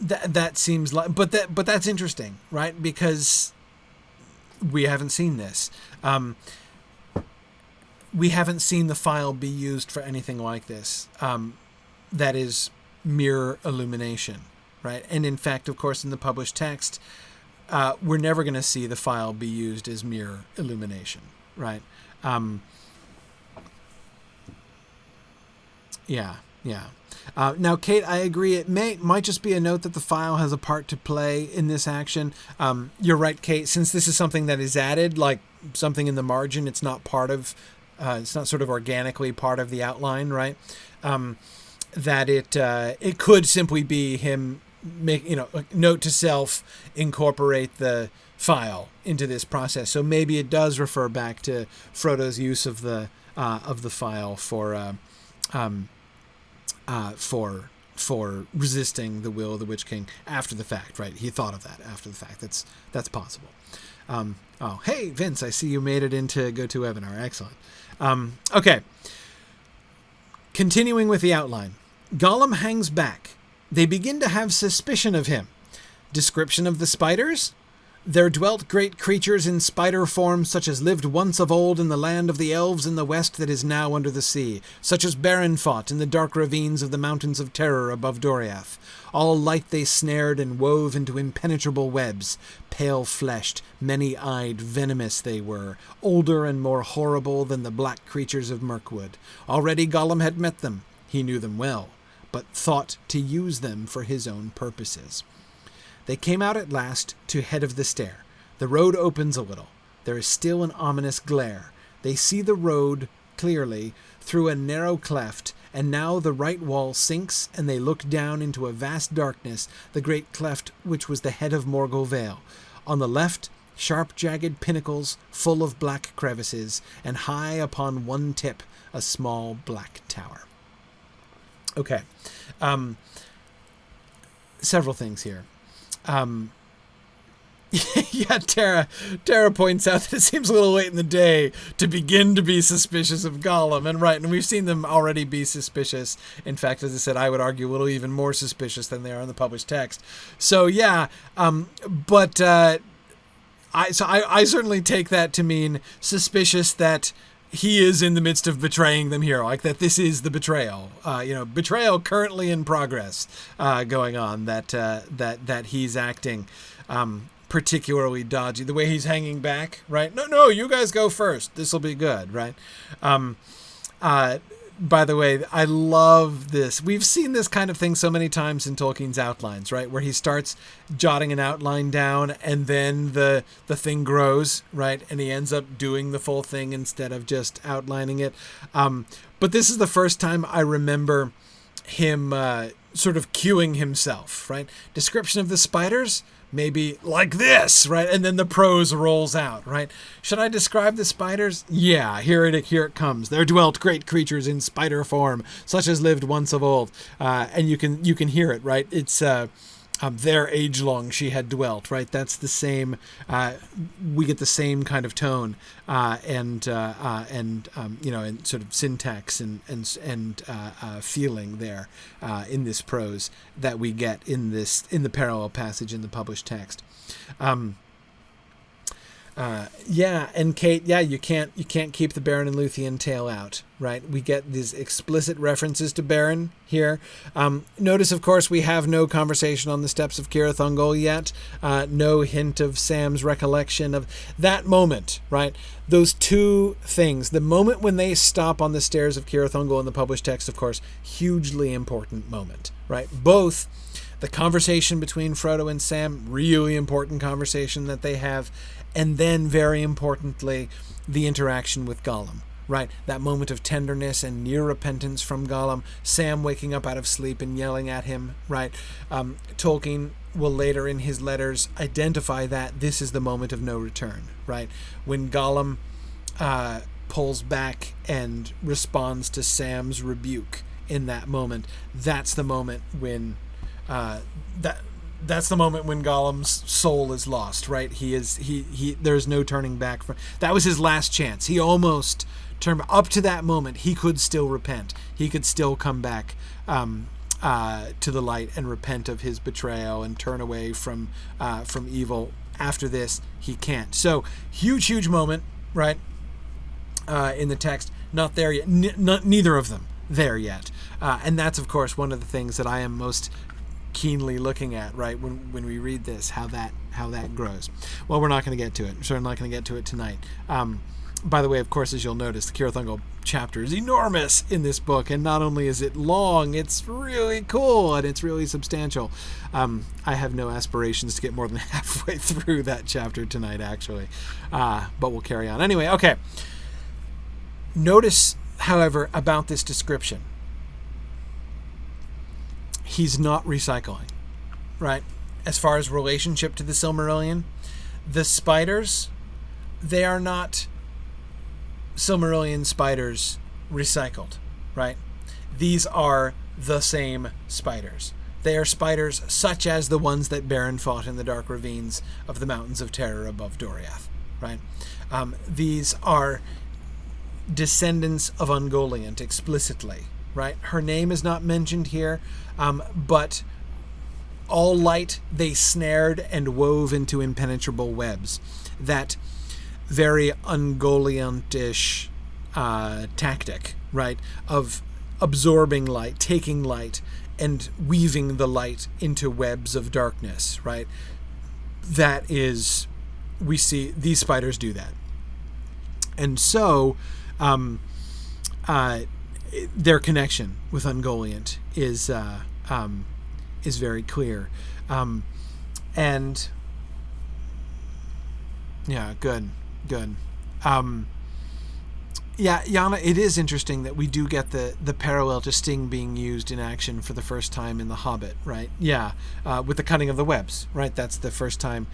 That seems like, but that's interesting, right? Because we haven't seen this. We haven't seen the file be used for anything like this. That is mere illumination, right? And in fact, of course, in the published text, we're never going to see the file be used as mere illumination, right? Yeah. Now, Kate, I agree. It might just be a note that the file has a part to play in this action. You're right, Kate. Since this is something that is added, like something in the margin, it's not it's not sort of organically part of the outline, right? That it could simply be him note to self, incorporate the file into this process. So maybe it does refer back to Frodo's use of the file for resisting the will of the Witch King after the fact, right? He thought of that after the fact. That's possible. Hey, Vince, I see you made it into Go To Webinar. Excellent. Okay. Continuing with the outline. Gollum hangs back. They begin to have suspicion of him. Description of the spiders? There dwelt great creatures in spider form, such as lived once of old in the land of the elves in the west that is now under the sea, such as Beren fought in the dark ravines of the mountains of Terror above Doriath. All light they snared and wove into impenetrable webs. Pale-fleshed, many-eyed, venomous they were, older and more horrible than the black creatures of Mirkwood. Already Gollum had met them. He knew them well, but thought to use them for his own purposes. They came out at last to head of the stair. The road opens a little. There is still an ominous glare. They see the road clearly through a narrow cleft, and now the right wall sinks, and they look down into a vast darkness, the great cleft which was the head of Morgul Vale. On the left, sharp jagged pinnacles full of black crevices, and high upon one tip a small black tower. Okay. Several things here. Yeah, Terra points out that it seems a little late in the day to begin to be suspicious of Gollum, and we've seen them already be suspicious. In fact, as I said, I would argue a little even more suspicious than they are in the published text. So yeah, I certainly take that to mean suspicious that he is in the midst of betraying them here, like that this is the betrayal. Betrayal currently in progress, going on. That he's acting particularly dodgy. The way he's hanging back, right? No, you guys go first. This will be good, right? By the way, I love this. We've seen this kind of thing so many times in Tolkien's outlines, right? Where he starts jotting an outline down and then the thing grows, right? And he ends up doing the full thing instead of just outlining it. But this is the first time I remember him sort of cueing himself, right? Description of the spiders, maybe like this, right? And then the prose rolls out, right? Should I describe the spiders? Yeah, here it comes. There dwelt great creatures in spider form, such as lived once of old. And you can hear it, right? It's there age long she had dwelt, right? That's the same. We get the same kind of tone and sort of syntax and feeling there in this prose that we get in the parallel passage in the published text. And Kate, you can't keep the Beren and Luthien tale out, right? We get these explicit references to Beren here. Notice, of course, we have no conversation on the steps of Cirith Ungol yet. No hint of Sam's recollection of that moment, right? Those two things. The moment when they stop on the stairs of Cirith Ungol in the published text, of course, hugely important moment, right? Both the conversation between Frodo and Sam, really important conversation that they have, and then, very importantly, the interaction with Gollum, right? That moment of tenderness and near repentance from Gollum, Sam waking up out of sleep and yelling at him, right? Tolkien will later in his letters identify that this is the moment of no return, right? When Gollum pulls back and responds to Sam's rebuke in that moment, that's the moment when that's the moment when Gollum's soul is lost, right? There's no turning back from. That was his last chance. He almost turned up to that moment. He could still repent. He could still come back to the light and repent of his betrayal and turn away from evil. After this, he can't. So huge moment, right? In the text, not there yet. Neither of them there yet, and that's of course one of the things that I am most keenly looking at, right, when we read this, how that grows. Well, we're not going to get to it. I'm sure I'm not going to get to it tonight. By the way, of course, as you'll notice, the Cirith Ungol chapter is enormous in this book, and not only is it long, it's really cool and it's really substantial. I have no aspirations to get more than halfway through that chapter tonight, actually, but we'll carry on. Anyway, okay. Notice, however, about this description. He's not recycling, right? As far as relationship to the Silmarillion, the spiders, they are not Silmarillion spiders recycled, right? These are the same spiders. They are spiders such as the ones that Beren fought in the dark ravines of the mountains of Terror above Doriath, right? These are descendants of Ungoliant explicitly, right? Her name is not mentioned here, but all light they snared and wove into impenetrable webs. That very Ungoliant-ish tactic, right, of absorbing light, taking light, and weaving the light into webs of darkness, right? That is, we see these spiders do that. And so their connection with Ungoliant is very clear. And yeah, good. Yeah, Yana, it is interesting that we do get the parallel to Sting being used in action for the first time in The Hobbit, right? Yeah, with the cutting of the webs, right? That's the first time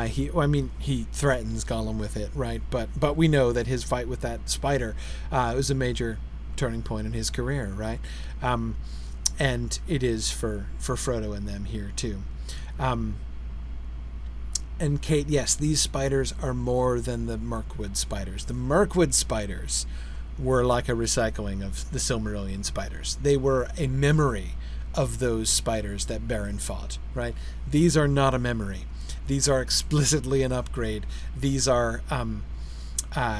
he threatens Gollum with it, right? But we know that his fight with that spider was a major turning point in his career, right? And it is for Frodo and them here too. And Kate, yes, these spiders are more than the Mirkwood spiders. The Mirkwood spiders were like a recycling of the Silmarillion spiders. They were a memory of those spiders that Beren fought, right? These are not a memory. These are explicitly an upgrade. These are the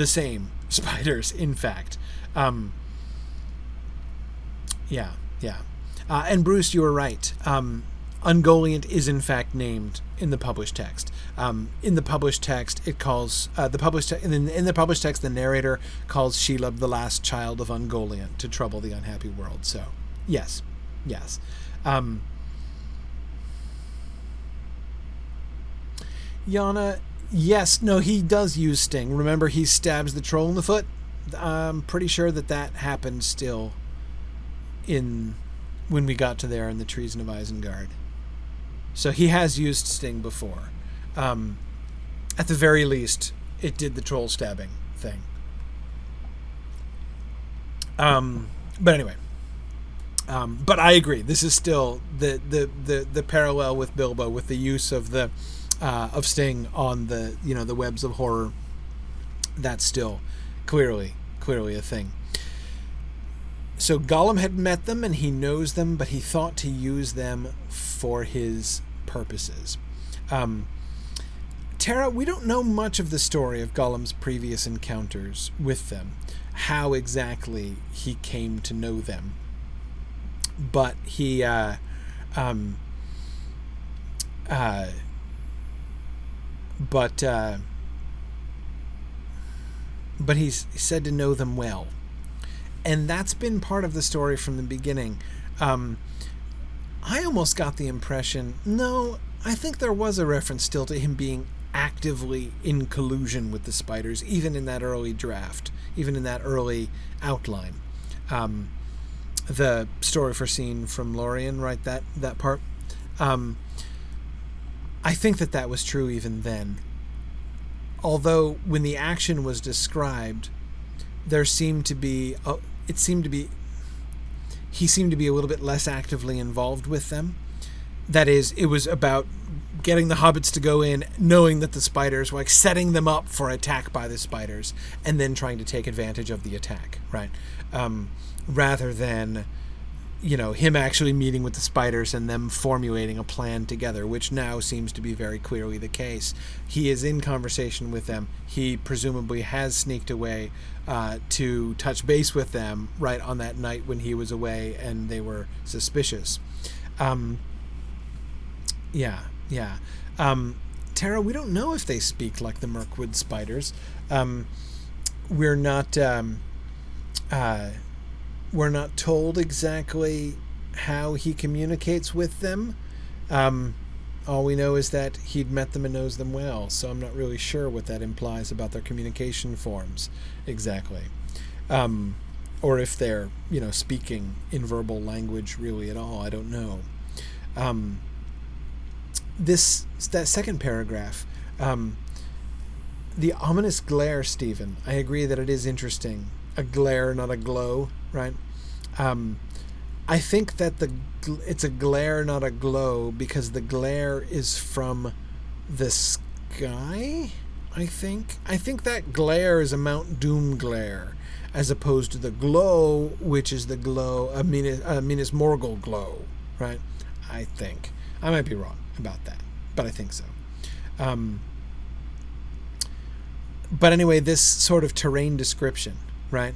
same spiders, in fact. Yeah. And Bruce, you were right. Ungoliant is in fact named in the published text. In the published text, it calls in the published text, the narrator calls Shelob the last child of Ungoliant to trouble the unhappy world. So, yes. Yana, yes, no, he does use Sting. Remember, he stabs the troll in the foot. I'm pretty sure that happened still when we got to there in the Treason of Isengard. So he has used Sting before. At the very least, it did the troll stabbing thing. But anyway, but I agree. This is still the parallel with Bilbo, with the use of of Sting on the webs of horror. That's still clearly a thing. So Gollum had met them and he knows them, but he thought to use them for his purposes. Terra, we don't know much of the story of Gollum's previous encounters with them, how exactly he came to know them. But he but he's said to know them well. And that's been part of the story from the beginning. I almost got the impression, no, I think there was a reference still to him being actively in collusion with the spiders, even in that early draft, even in that early outline. The story foreseen from Lorien, right, that part. I think that was true even then. Although when the action was described, he seemed to be a little bit less actively involved with them. That is, it was about getting the hobbits to go in, knowing that the spiders, like setting them up for attack by the spiders, and then trying to take advantage of the attack, right? Rather than, him actually meeting with the spiders and them formulating a plan together, which now seems to be very clearly the case. He is in conversation with them. He presumably has sneaked away to touch base with them right on that night when he was away and they were suspicious. Terra, we don't know if they speak like the Mirkwood spiders. We're not told exactly how he communicates with them. All we know is that he'd met them and knows them well, so I'm not really sure what that implies about their communication forms exactly. Or if they're, speaking in verbal language really at all. I don't know. That second paragraph, the ominous glare, Stephen, I agree that it is interesting. A glare, not a glow, right? I think that it's a glare, not a glow, because the glare is from the sky, I think that glare is a Mount Doom glare, as opposed to the glow, which is the glow, a Minas Morgul glow, right? I think. I might be wrong about that, but I think so. But anyway, this sort of terrain description, right?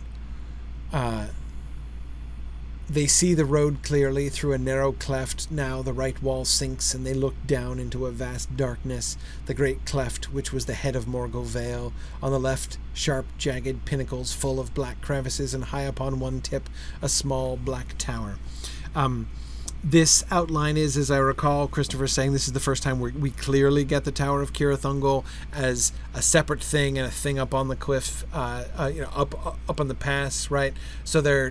They see the road clearly through a narrow cleft. Now the right wall sinks, and they look down into a vast darkness. The great cleft, which was the head of Morgul Vale. On the left, sharp, jagged pinnacles full of black crevices, and high upon one tip, a small black tower. This outline is, as I recall, Christopher saying this is the first time we clearly get the Tower of Cirith as a separate thing and a thing up on the cliff, up on the pass, right? So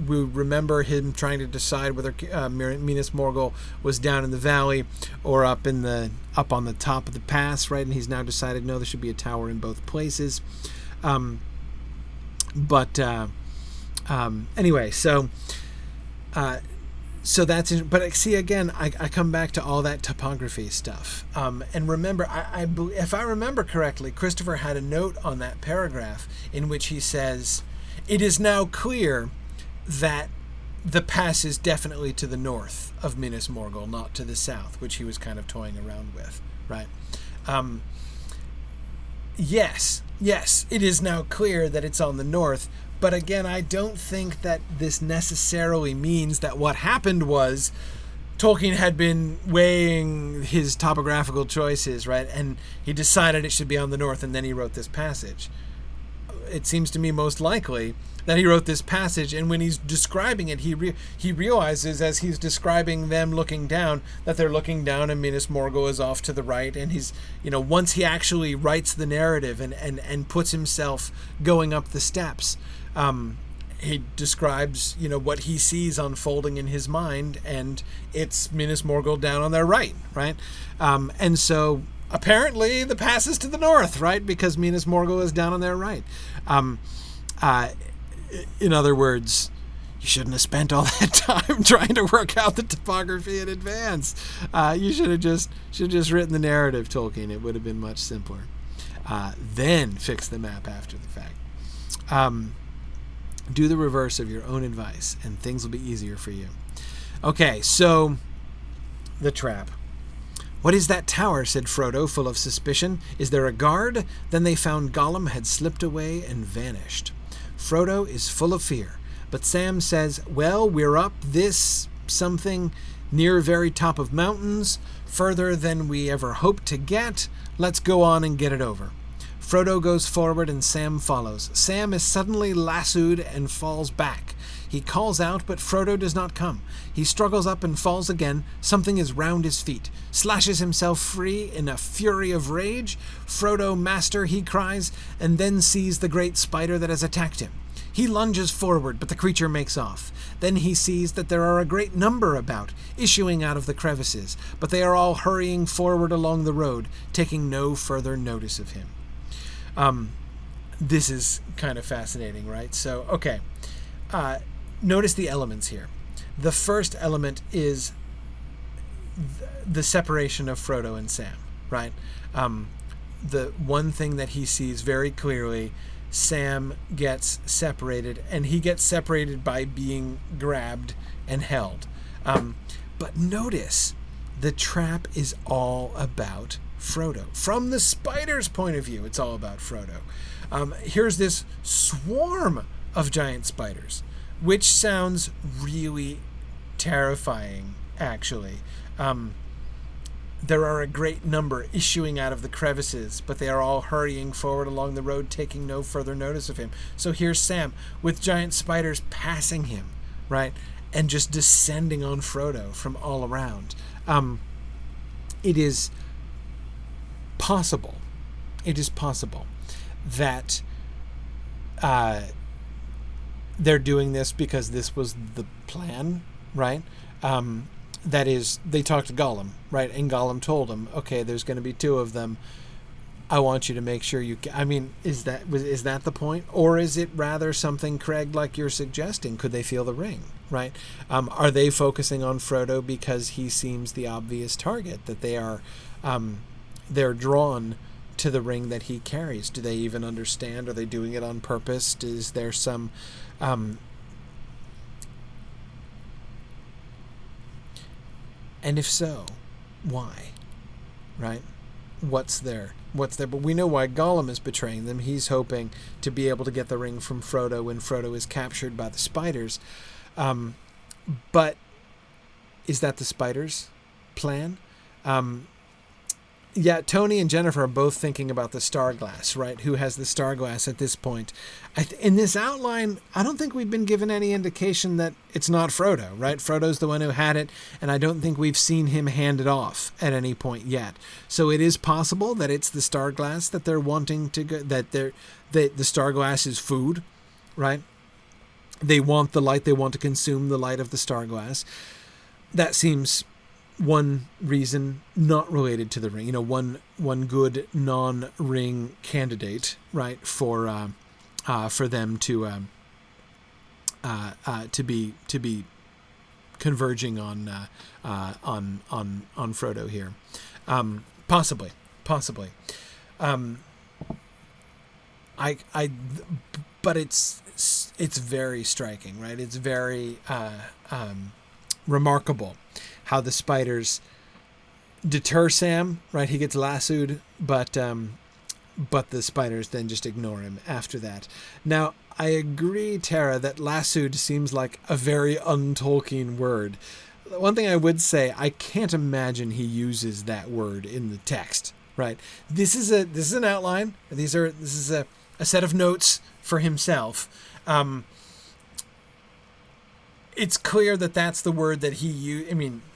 we remember him trying to decide whether Minas Morgul was down in the valley or up on the top of the pass, right? And he's now decided no, there should be a tower in both places. Anyway, so that's, but see, again, I come back to all that topography stuff. And remember, if I remember correctly, Christopher had a note on that paragraph in which he says, it is now clear that the pass is definitely to the north of Minas Morgul, not to the south, which he was kind of toying around with, right? Yes, it is now clear that it's on the north. But again, I don't think that this necessarily means that what happened was Tolkien had been weighing his topographical choices, right? And he decided it should be on the north, and then he wrote this passage. It seems to me most likely that he wrote this passage, and when he's describing it, he realizes as he's describing them looking down that they're looking down and Minas Morgul is off to the right, and he's, once he actually writes the narrative and puts himself going up the steps, he describes, what he sees unfolding in his mind, and it's Minas Morgul down on their right? And so apparently the pass is to the north, right? Because Minas Morgul is down on their right. In other words, you shouldn't have spent all that time trying to work out the topography in advance. You should have just written the narrative, Tolkien. It would have been much simpler. Then fix the map after the fact. Do the reverse of your own advice, and things will be easier for you. Okay, so the trap. What is that tower? Said Frodo, full of suspicion. Is there a guard? Then they found Gollum had slipped away and vanished. Frodo is full of fear, but Sam says, well, we're up this something near very top of mountains, further than we ever hoped to get. Let's go on and get it over. Frodo goes forward and Sam follows. Sam is suddenly lassoed and falls back. He calls out, but Frodo does not come. He struggles up and falls again. Something is round his feet. Slashes himself free in a fury of rage. Frodo, master, he cries, and then sees the great spider that has attacked him. He lunges forward, but the creature makes off. Then he sees that there are a great number about, issuing out of the crevices, but they are all hurrying forward along the road, taking no further notice of him. This is kind of fascinating, right? So, okay. Notice the elements here. The first element is the separation of Frodo and Sam, right? The one thing that he sees very clearly, Sam gets separated, and he gets separated by being grabbed and held. But notice, the trap is all about Frodo. From the spider's point of view, it's all about Frodo. Here's this swarm of giant spiders, which sounds really terrifying, actually. There are a great number issuing out of the crevices, but they are all hurrying forward along the road, taking no further notice of him. So here's Sam with giant spiders passing him, right? And just descending on Frodo from all around. It is possible that they're doing this because this was the plan, right? That is, they talked to Gollum, right? And Gollum told him, okay, there's going to be two of them. I want you to make sure you I mean, is that the point? Or is it rather something, Craig, like you're suggesting? Could they feel the ring, right? Are they focusing on Frodo because he seems the obvious target, that they are they're drawn to the ring that he carries? Do they even understand? Are they doing it on purpose? Is there some and if so, why? Right? What's there? But we know why Gollum is betraying them. He's hoping to be able to get the ring from Frodo when Frodo is captured by the spiders. But is that the spiders' plan? Yeah, Tony and Jennifer are both thinking about the Starglass, right? Who has the Starglass at this point? In this outline, I don't think we've been given any indication that it's not Frodo, right? Frodo's the one who had it, and I don't think we've seen him hand it off at any point yet. So it is possible that it's the Starglass that they're wanting to go, that the Starglass is food, right? They want the light, they want to consume the light of the Starglass. That seems one reason not related to the ring, one good non-ring candidate, right, for them to be converging on Frodo here, possibly. But it's very striking, right? It's very remarkable how the spiders deter Sam, right? He gets lassoed, but the spiders then just ignore him after that. Now, I agree, Terra, that lassoed seems like a very un-Tolkien word. One thing I would say, I can't imagine he uses that word in the text, right? This is an outline. This is a set of notes for himself. It's clear that that's the word that he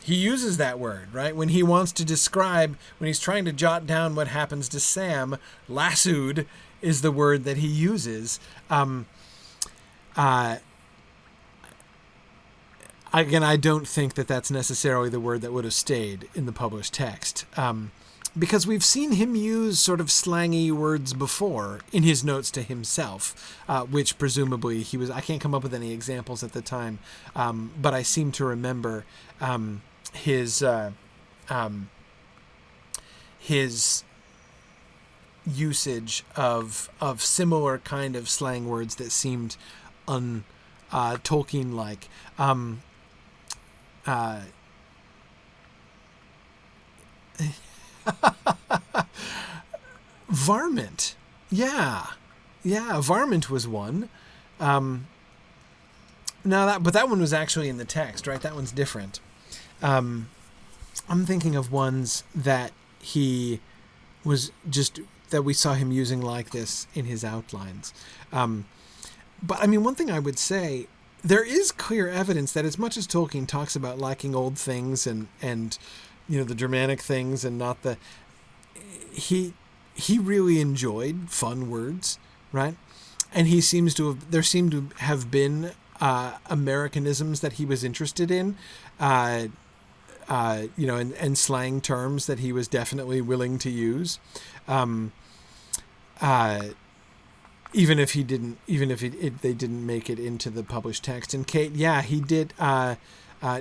uses that word, right? When he wants to describe, when he's trying to jot down what happens to Sam, lassoed is the word that he uses. Again, I don't think that that's necessarily the word that would have stayed in the published text. Because we've seen him use sort of slangy words before in his notes to himself, which presumably he was. I can't come up with any examples at the time, but I seem to remember his usage of similar kind of slang words that seemed Tolkien-like. Varmint. Yeah, varmint was one. But that one was actually in the text, right? That one's different. I'm thinking of ones that he was just, that we saw him using like this in his outlines. But I mean, one thing I would say, there is clear evidence that as much as Tolkien talks about liking old things and the Germanic things and not the... He really enjoyed fun words, right? And there seemed to have been Americanisms that he was interested in, and slang terms that he was definitely willing to use. Even if they didn't make it into the published text. And Kate, he did.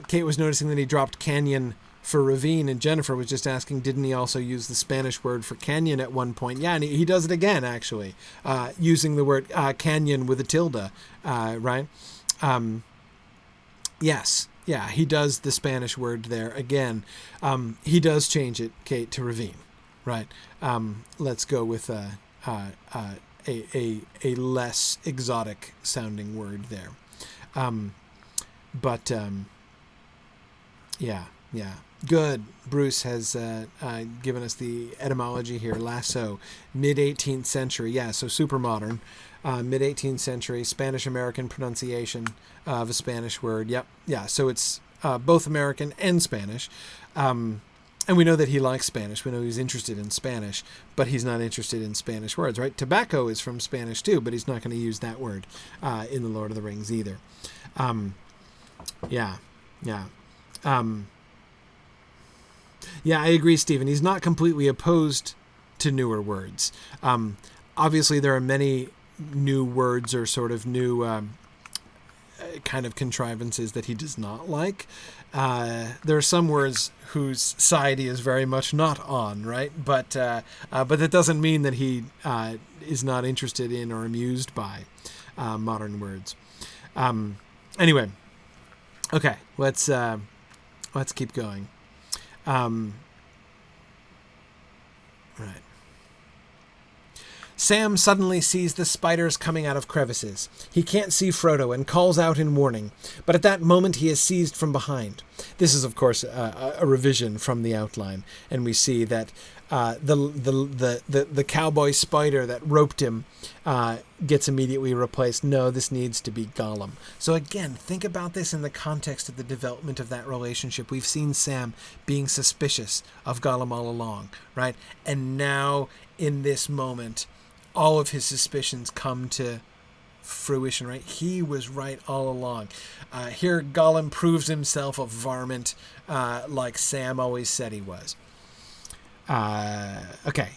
Kate was noticing that he dropped canyon for ravine, and Jennifer was just asking, didn't he also use the Spanish word for canyon at one point? Yeah, and he does it again, actually, using the word canyon with a tilde, right? Yes, yeah, he does the Spanish word there again. He does change it, Kate, to ravine, right? Let's go with a less exotic sounding word there. Yeah. Good. Bruce has given us the etymology here. Lasso, mid-18th century. Yeah, so super modern. Mid-18th century, Spanish-American pronunciation of a Spanish word. Yep. Yeah, so it's both American and Spanish. And we know that he likes Spanish. We know he's interested in Spanish, but he's not interested in Spanish words, right? Tobacco is from Spanish too, but he's not going to use that word in The Lord of the Rings either. Yeah, I agree, Stephen. He's not completely opposed to newer words. Obviously, there are many new words or sort of new kind of contrivances that he does not like. There are some words whose side he is very much not on, right? But that doesn't mean that he is not interested in or amused by modern words. Anyway, okay, let's keep going. Right. Sam suddenly sees the spiders coming out of crevices. He can't see Frodo and calls out in warning, but at that moment he is seized from behind. This is, of course, a revision from the outline, and we see that the cowboy spider that roped him gets immediately replaced. No, this needs to be Gollum. So again, think about this in the context of the development of that relationship. We've seen Sam being suspicious of Gollum all along, right? And now, in this moment, all of his suspicions come to fruition, right? He was right all along. Here, Gollum proves himself a varmint, like Sam always said he was. Okay.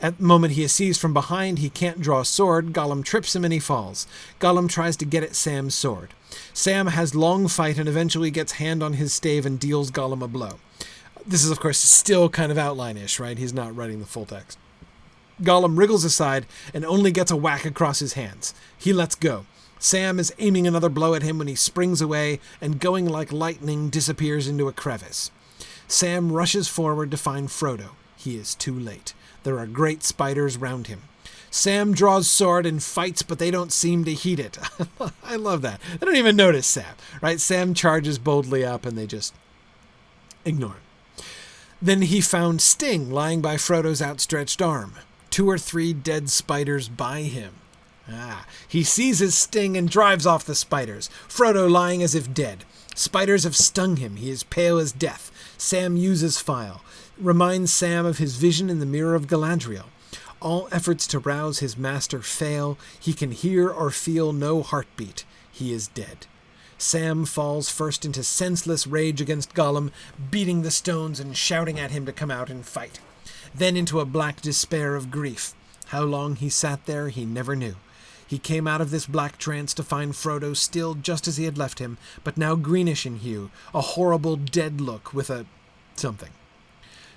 At the moment he is seized from behind, he can't draw a sword. Gollum trips him and he falls. Gollum tries to get at Sam's sword. Sam has long fight and eventually gets hand on his stave and deals Gollum a blow. This is, of course, still kind of outline-ish, right? He's not writing the full text. Gollum wriggles aside and only gets a whack across his hands. He lets go. Sam is aiming another blow at him when he springs away and, going like lightning, disappears into a crevice. Sam rushes forward to find Frodo. He is too late. There are great spiders round him. Sam draws sword and fights, but they don't seem to heed it. I love that. They don't even notice Sam, right? Sam charges boldly up and they just ignore him. Then he found Sting lying by Frodo's outstretched arm. 2 or 3 dead spiders by him. He seizes Sting and drives off the spiders. Frodo lying as if dead. Spiders have stung him. He is pale as death. Sam uses file. Reminds Sam of his vision in the mirror of Galadriel. All efforts to rouse his master fail. He can hear or feel no heartbeat. He is dead. Sam falls first into senseless rage against Gollum, beating the stones and shouting at him to come out and fight. Then into a black despair of grief. How long he sat there, he never knew. He came out of this black trance to find Frodo still just as he had left him, but now greenish in hue, a horrible dead look with a something.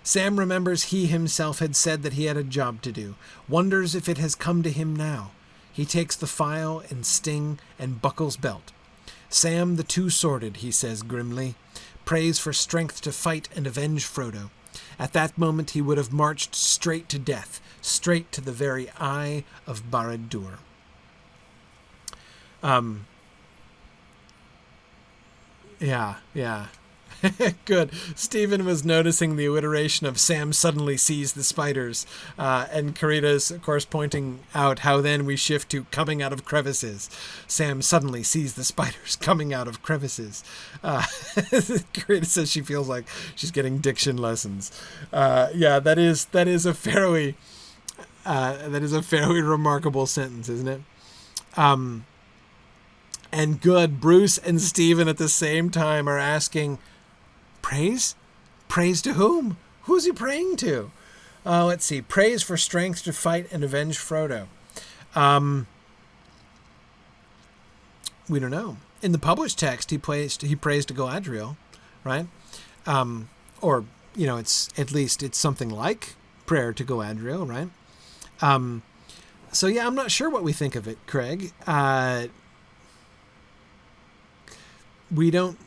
Sam remembers he himself had said that he had a job to do, wonders if it has come to him now. He takes the file and Sting and buckles belt. Sam the two-sworded, he says grimly, prays for strength to fight and avenge Frodo. At that moment he would have marched straight to death, straight to the very eye of Barad-dûr. Yeah. Good. Stephen was noticing the alliteration of Sam suddenly sees the spiders, and Carita's, of course, pointing out how then we shift to coming out of crevices. Sam suddenly sees the spiders coming out of crevices. Carita says she feels like she's getting diction lessons. That is a fairly remarkable sentence, isn't it? And good, Bruce and Stephen at the same time are asking, praise? Praise to whom? Who's he praying to? Let's see. Praise for strength to fight and avenge Frodo. We don't know. In the published text, he prays to Galadriel, right? Or, it's something like prayer to Galadriel, right? I'm not sure what we think of it, Craig. We don't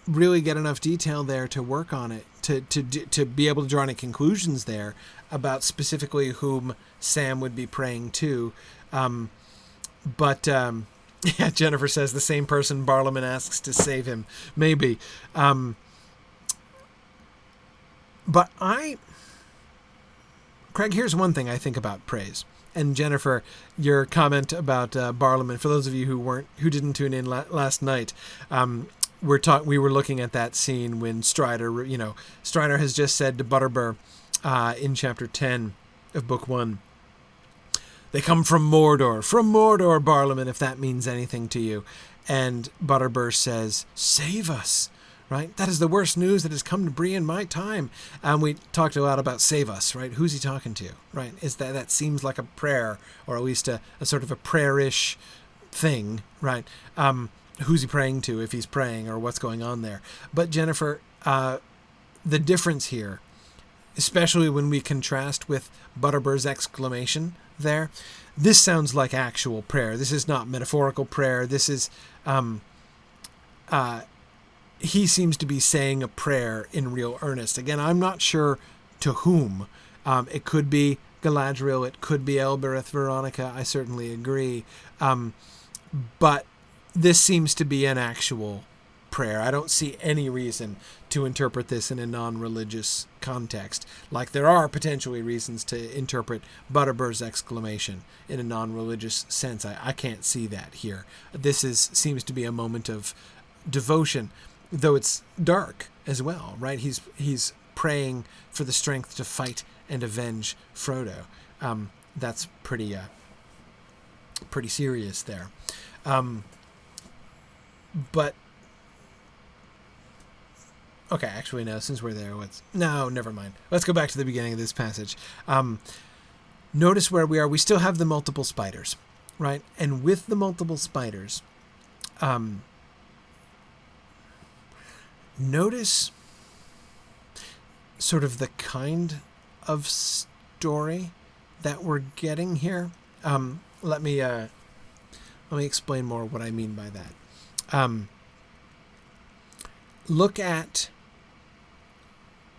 really get enough detail there to work on it, to be able to draw any conclusions there about specifically whom Sam would be praying to. Jennifer says the same person Barliman asks to save him. Maybe. Craig, here's one thing I think about praise. And Jennifer, your comment about Barliman, for those of you who didn't tune in last night, we were looking at that scene when Strider has just said to Butterbur in chapter 10 of book 1, they come from Mordor, Barliman, if that means anything to you. And Butterbur says, save us. Right? That is the worst news that has come to Bree in my time. And we talked a lot about save us, right? Who's he talking to, right? Is that seems like a prayer, or at least a sort of a prayer-ish thing, right? who's he praying to, if he's praying, or what's going on there. But Jennifer, the difference here, especially when we contrast with Butterbird's exclamation there, this sounds like actual prayer. This is not metaphorical prayer. This is, he seems to be saying a prayer in real earnest. Again, I'm not sure to whom. It could be Galadriel. It could be Elbereth Veronica. I certainly agree. But this seems to be an actual prayer. I don't see any reason to interpret this in a non-religious context, like there are potentially reasons to interpret Butterbird's exclamation in a non-religious sense. I can't see that here. This seems to be a moment of devotion, though it's dark as well, right? He's praying for the strength to fight and avenge Frodo. That's pretty serious there. But okay, actually, no, since we're there, no, never mind. Let's go back to the beginning of this passage. Notice where we are. We still have the multiple spiders, right? And with the multiple spiders, notice sort of the kind of story that we're getting here. Let me explain more what I mean by that. Look at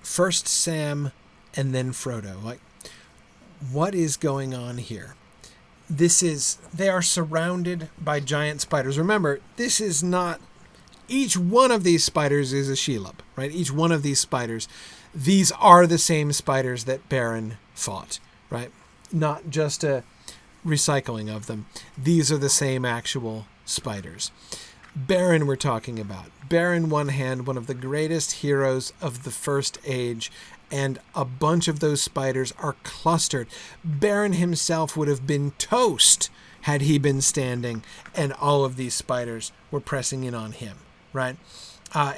first Sam and then Frodo. Like, what is going on here? They are surrounded by giant spiders. Remember, this is not, each one of these spiders is a Shelob, right? Each one of these spiders, these are the same spiders that Beren fought, right? Not just a recycling of them. These are the same actual spiders. Beren we're talking about. Beren, one hand, one of the greatest heroes of the First Age, and a bunch of those spiders are clustered. Beren himself would have been toast had he been standing, and all of these spiders were pressing in on him, right?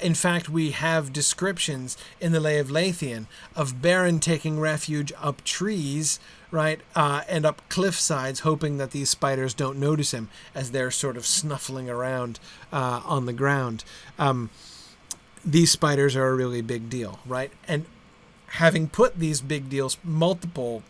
In fact, we have descriptions in the Lay of Leithian of Beren taking refuge up trees, right, and up cliff sides, hoping that these spiders don't notice him as they're sort of snuffling around on the ground. These spiders are a really big deal, right? And having put these multiple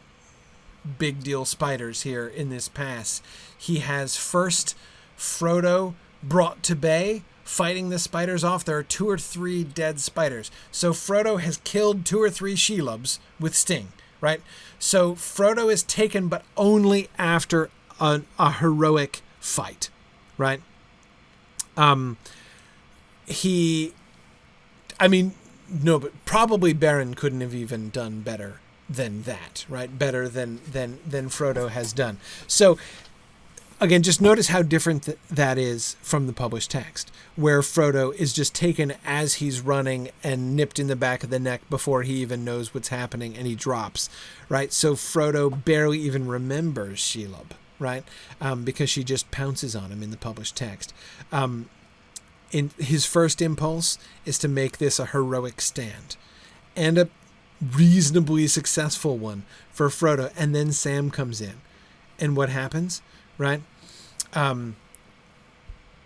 big deal spiders here in this pass, he has first Frodo brought to bay, fighting the spiders off. There are 2 or 3 dead spiders. So Frodo has killed 2 or 3 Shelobs with sting, right? So Frodo is taken, but only after a heroic fight, right? But probably Beren couldn't have even done better than that, right? Better than Frodo has done. So again, just notice how different that is from the published text, where Frodo is just taken as he's running and nipped in the back of the neck before he even knows what's happening, and he drops, right? So Frodo barely even remembers Shelob, right? Because she just pounces on him in the published text. In his first impulse is to make this a heroic stand, and a reasonably successful one for Frodo. And then Sam comes in, and what happens? Right?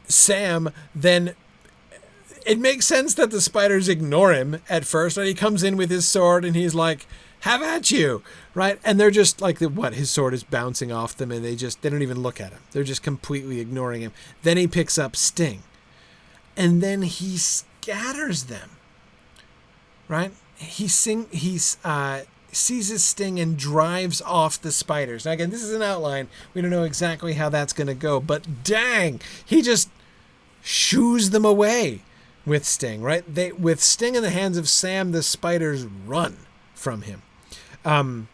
Sam, then it makes sense that the spiders ignore him at first, right? He comes in with his sword and he's like, have at you, right? And they're just like, his sword is bouncing off them, and they don't even look at him. They're just completely ignoring him. Then he picks up Sting, and then he scatters them, right? He seizes Sting and drives off the spiders. Now, again, this is an outline. We don't know exactly how that's going to go, but dang, he just shoos them away with Sting, right? With Sting in the hands of Sam, the spiders run from him. Now,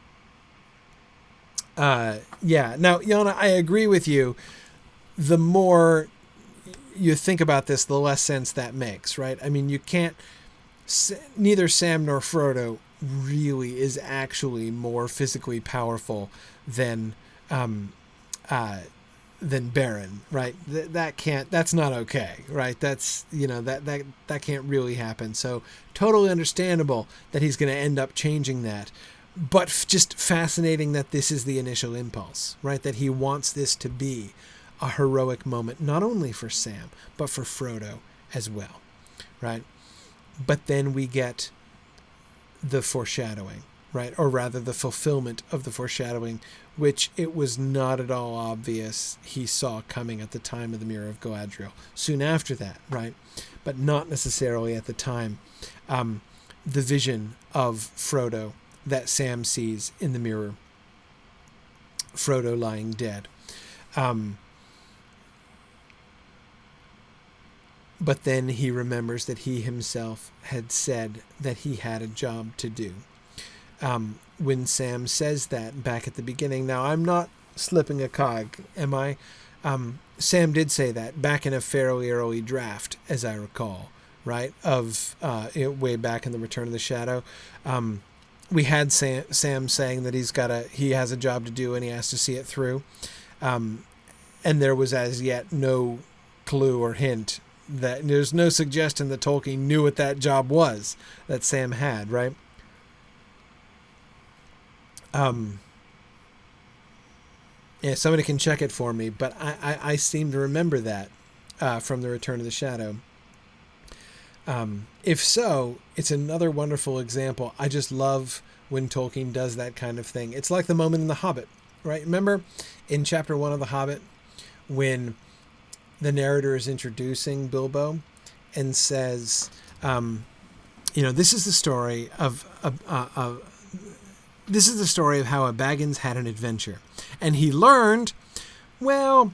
Yana, I agree with you. The more you think about this, the less sense that makes, right? I mean, neither Sam nor Frodo really is actually more physically powerful than Beren, right? That's not okay, right? That's, that can't really happen. So totally understandable that he's going to end up changing that, but just fascinating that this is the initial impulse, right? That he wants this to be a heroic moment, not only for Sam, but for Frodo as well, right? But then we get the foreshadowing, right? Or rather the fulfillment of the foreshadowing, which it was not at all obvious he saw coming at the time of the Mirror of Galadriel. Soon after that, right? But not necessarily at the time. The vision of Frodo that Sam sees in the mirror. Frodo lying dead. But then he remembers that he himself had said that he had a job to do. When Sam says that back at the beginning, now I'm not slipping a cog, am I? Sam did say that back in a fairly early draft, as I recall, right? Of way back in the Return of the Shadow. We had Sam saying that he has a job to do and he has to see it through. And there was as yet no clue or hint that there's no suggestion that Tolkien knew what that job was that Sam had, right? Yeah, somebody can check it for me, but I seem to remember that from The Return of the Shadow. If so, it's another wonderful example. I just love when Tolkien does that kind of thing. It's like the moment in The Hobbit, right? Remember in chapter 1 of The Hobbit when the narrator is introducing Bilbo and says, this is the story of how a Baggins had an adventure. And he learned, well,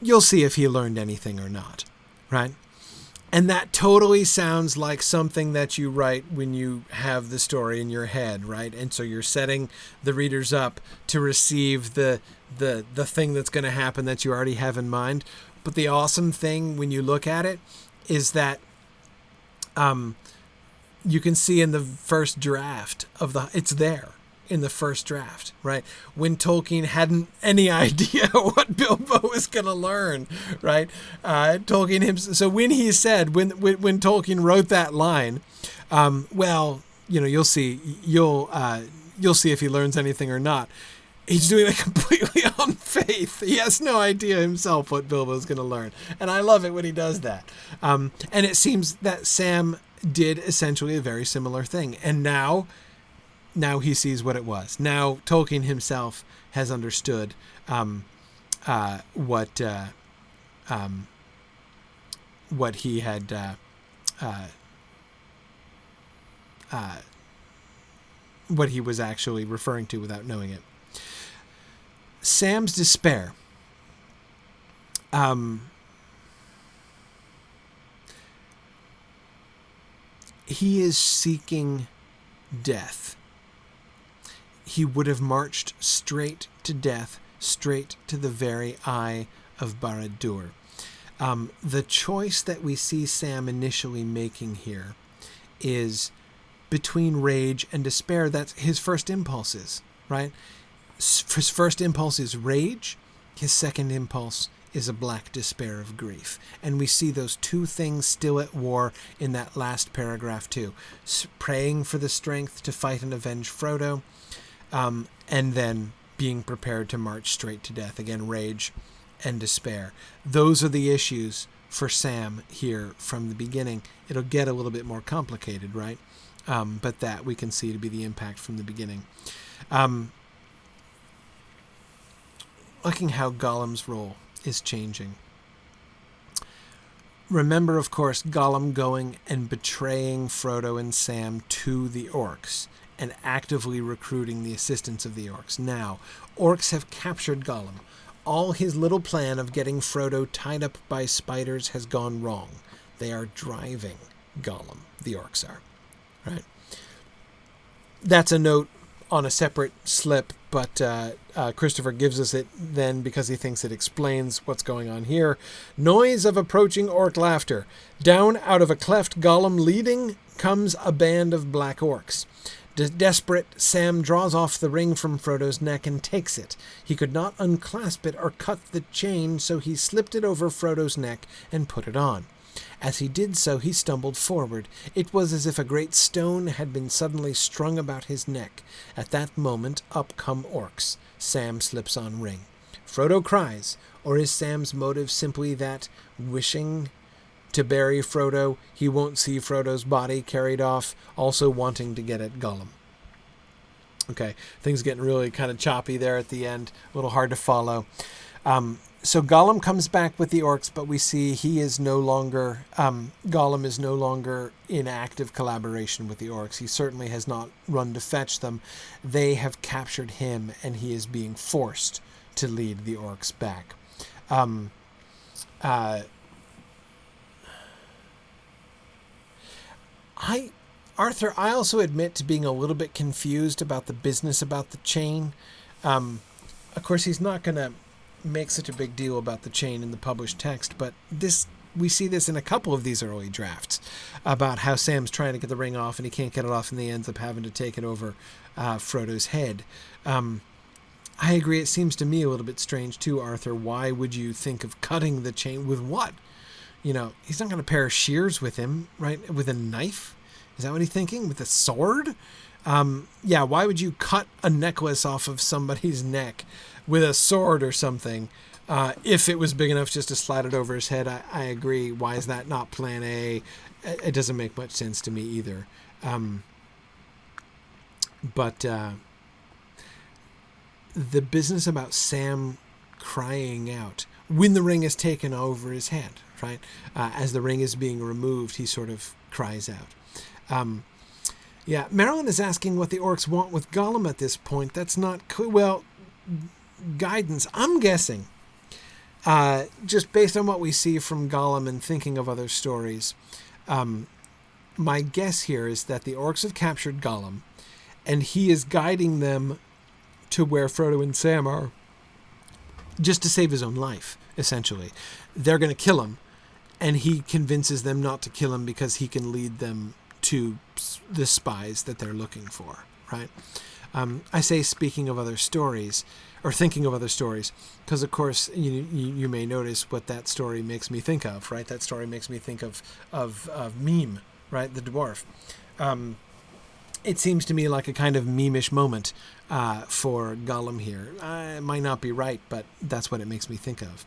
you'll see if he learned anything or not, right? And that totally sounds like something that you write when you have the story in your head, right? And so you're setting the readers up to receive the thing that's going to happen that you already have in mind. But the awesome thing when you look at it is that you can see in the first draft it's there in the first draft, right? When Tolkien hadn't any idea what Bilbo was going to learn, right? So when he said, when Tolkien wrote that line, you'll see if he learns anything or not. He's doing it completely on faith. He has no idea himself what Bilbo's going to learn. And I love it when he does that. And it seems that Sam did essentially a very similar thing. And now he sees what it was. Now Tolkien himself has understood what he had what he was actually referring to without knowing it. Sam's despair. He is seeking death. He would have marched straight to death, straight to the very eye of Barad-dûr. The choice that we see Sam initially making here is between rage and despair. That's his first impulses, right? His first impulse is rage. His second impulse is a black despair of grief. And we see those two things still at war in that last paragraph too. Praying for the strength to fight and avenge Frodo, and then being prepared to march straight to death. Again, rage and despair. Those are the issues for Sam here from the beginning. It'll get a little bit more complicated, right? But that we can see to be the impact from the beginning. Looking how Gollum's role is changing. Remember, of course, Gollum going and betraying Frodo and Sam to the orcs and actively recruiting the assistance of the orcs. Now, orcs have captured Gollum. All his little plan of getting Frodo tied up by spiders has gone wrong. They are driving Gollum, the orcs are, right? That's a note on a separate slip, but Christopher gives us it then because he thinks it explains what's going on here. Noise of approaching orc laughter. Down out of a cleft Gollum leading comes a band of black orcs. Desperate, Sam draws off the ring from Frodo's neck and takes it. He could not unclasp it or cut the chain, so he slipped it over Frodo's neck and put it on. As he did so, he stumbled forward. It was as if a great stone had been suddenly strung about his neck. At that moment, up come orcs. Sam slips on ring. Frodo cries, or is Sam's motive simply that, wishing to bury Frodo, he won't see Frodo's body carried off, also wanting to get at Gollum? Okay, things getting really kind of choppy there at the end, a little hard to follow. So Gollum comes back with the orcs, but we see he is no longer, Gollum is no longer in active collaboration with the orcs. He certainly has not run to fetch them. They have captured him, and he is being forced to lead the orcs back. Arthur, I also admit to being a little bit confused about the business about the chain. Of course, he's not going to make such a big deal about the chain in the published text, but we see this in a couple of these early drafts about how Sam's trying to get the ring off and he can't get it off and he ends up having to take it over Frodo's head. I agree, it seems to me a little bit strange too, Arthur. Why would you think of cutting the chain with what? You know, he's not going to pair shears with him, right? With a knife? Is that what he's thinking? With a sword? Yeah, why would you cut a necklace off of somebody's neck with a sword or something? If it was big enough just to slide it over his head, I agree. Why is that not plan A? It doesn't make much sense to me either. But the business about Sam crying out when the ring is taken over his head, right? As the ring is being removed, he sort of cries out. Yeah, Marilyn is asking what the orcs want with Gollum at this point. That's not clear. Well, guidance. I'm guessing, just based on what we see from Gollum and thinking of other stories, my guess here is that the orcs have captured Gollum, and he is guiding them to where Frodo and Sam are, just to save his own life, essentially. They're going to kill him, and he convinces them not to kill him because he can lead them to the spies that they're looking for, right? I say speaking of other stories, or thinking of other stories, because of course you may notice what that story makes me think of, right? That story makes me think of Meme, right? The dwarf. It seems to me like a kind of meme-ish moment for Gollum here. It might not be right, but that's what it makes me think of.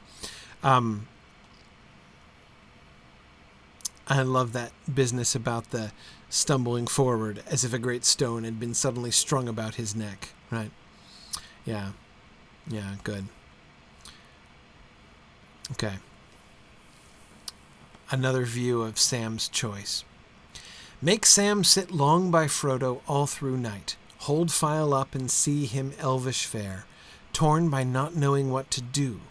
I love that business about the stumbling forward as if a great stone had been suddenly strung about his neck, right? Yeah, good. Okay. Another view of Sam's choice. Make Sam sit long by Frodo all through night. Hold file up and see him elvish fair, torn by not knowing what to do.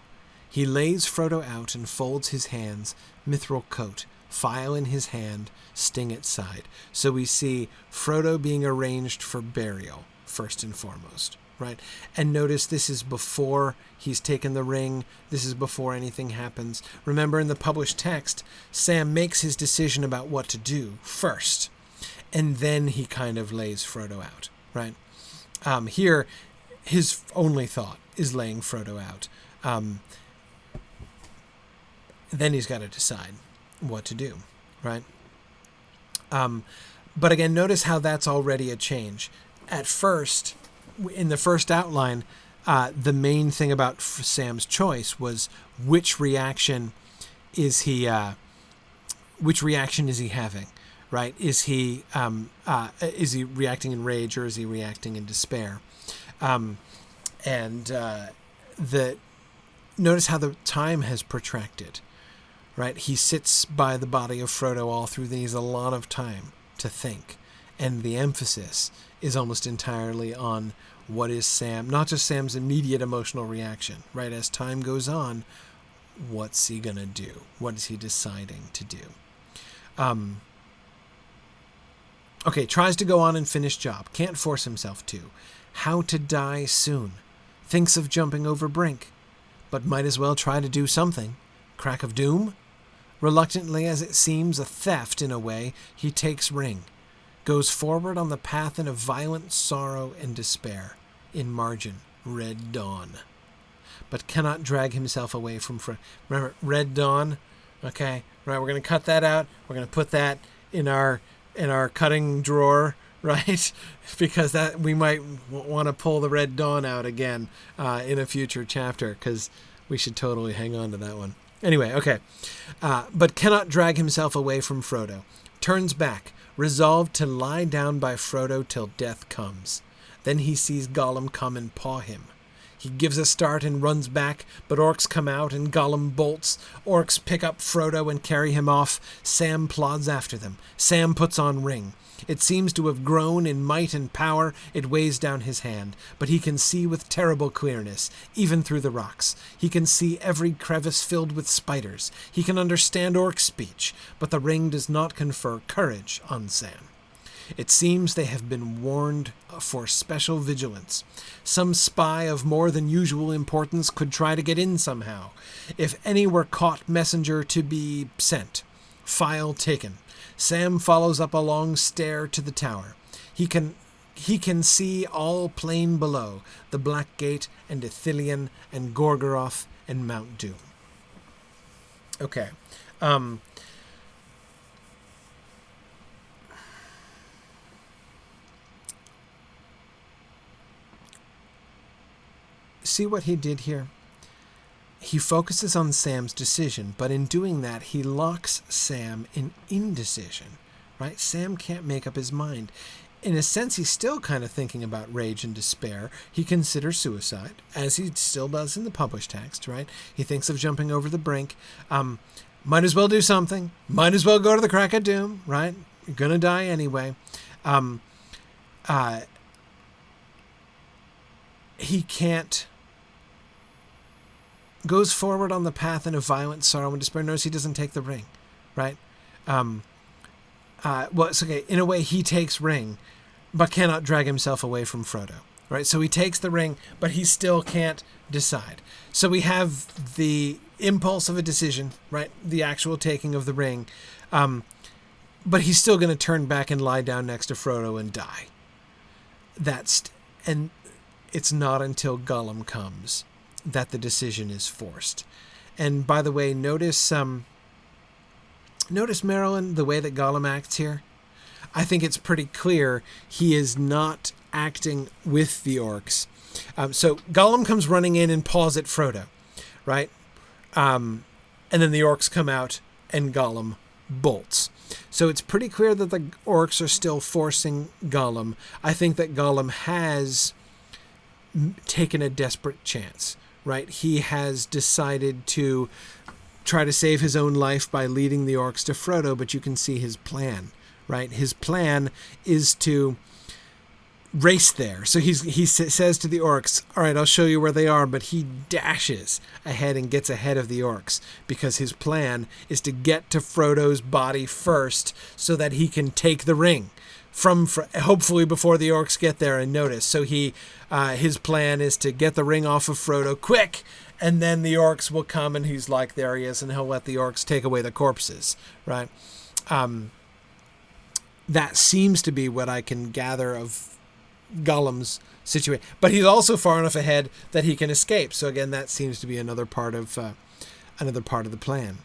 He lays Frodo out and folds his hands, mithril coat, file in his hand, sting at side. So we see Frodo being arranged for burial, first and foremost, right? And notice this is before he's taken the ring. This is before anything happens. Remember, in the published text, Sam makes his decision about what to do first, and then he kind of lays Frodo out, right? Here, his only thought is laying Frodo out. Then he's got to decide what to do, right? But again, notice how that's already a change. At first, in the first outline, the main thing about Sam's choice was which reaction is he having, right? Is he reacting in rage or is he reacting in despair? Notice how the time has protracted, right? He sits by the body of Frodo all through. He has a lot of time to think, and the emphasis is almost entirely on what is Sam, not just Sam's immediate emotional reaction, right? As time goes on, what's he gonna do? What is he deciding to do? Okay, tries to go on and finish job. Can't force himself to. How to die soon. Thinks of jumping over brink, but might as well try to do something. Crack of doom? Reluctantly as it seems, a theft in a way, he takes ring. Goes forward on the path in a violent sorrow and despair. In margin, red dawn. But cannot drag himself away from... Remember, red dawn? Okay, right, we're going to cut that out. We're going to put that in our cutting drawer, right? Because that we might want to pull the Red Dawn out again in a future chapter, because we should totally hang on to that one. Anyway, okay. But cannot drag himself away from Frodo. Turns back, resolved to lie down by Frodo till death comes. Then he sees Gollum come and paw him. He gives a start and runs back, but orcs come out and Gollum bolts. Orcs pick up Frodo and carry him off. Sam plods after them. Sam puts on ring. It seems to have grown in might and power. It weighs down his hand, but he can see with terrible clearness, even through the rocks. He can see every crevice filled with spiders. He can understand orc speech, but the ring does not confer courage on Sam. It seems they have been warned for special vigilance. Some spy of more than usual importance could try to get in somehow. If any were caught, messenger to be sent. File taken. Sam follows up a long stair to the tower. He can see all plain below, the Black Gate and Ithilien and Gorgoroth and Mount Doom. Okay. See what he did here? He focuses on Sam's decision, but in doing that, he locks Sam in indecision, right? Sam can't make up his mind. In a sense, he's still kind of thinking about rage and despair. He considers suicide, as he still does in the published text, right? He thinks of jumping over the brink. Might as well do something. Might as well go to the crack of doom, right? You're going to die anyway. He can't... goes forward on the path in a violent sorrow and despair. Notice he doesn't take the ring, right? Well, it's okay. In a way, he takes ring, but cannot drag himself away from Frodo, right? So he takes the ring, but he still can't decide. So we have the impulse of a decision, right? The actual taking of the ring, but he's still going to turn back and lie down next to Frodo and die. And it's not until Gollum comes that the decision is forced. And by the way, notice Marilyn, the way that Gollum acts here. I think it's pretty clear he is not acting with the orcs. So Gollum comes running in and paws at Frodo, right? And then the orcs come out and Gollum bolts. So it's pretty clear that the orcs are still forcing Gollum. I think that Gollum has taken a desperate chance, right? He has decided to try to save his own life by leading the orcs to Frodo, but you can see his plan, right? His plan is to race there. So he says to the orcs, all right, I'll show you where they are, but he dashes ahead and gets ahead of the orcs because his plan is to get to Frodo's body first so that he can take the ring hopefully before the orcs get there and notice. So his plan is to get the ring off of Frodo quick, and then the orcs will come and he's like, there he is, and he'll let the orcs take away the corpses, right? That seems to be what I can gather of Gollum's situation. But he's also far enough ahead that he can escape. So again, that seems to be another part of the plan.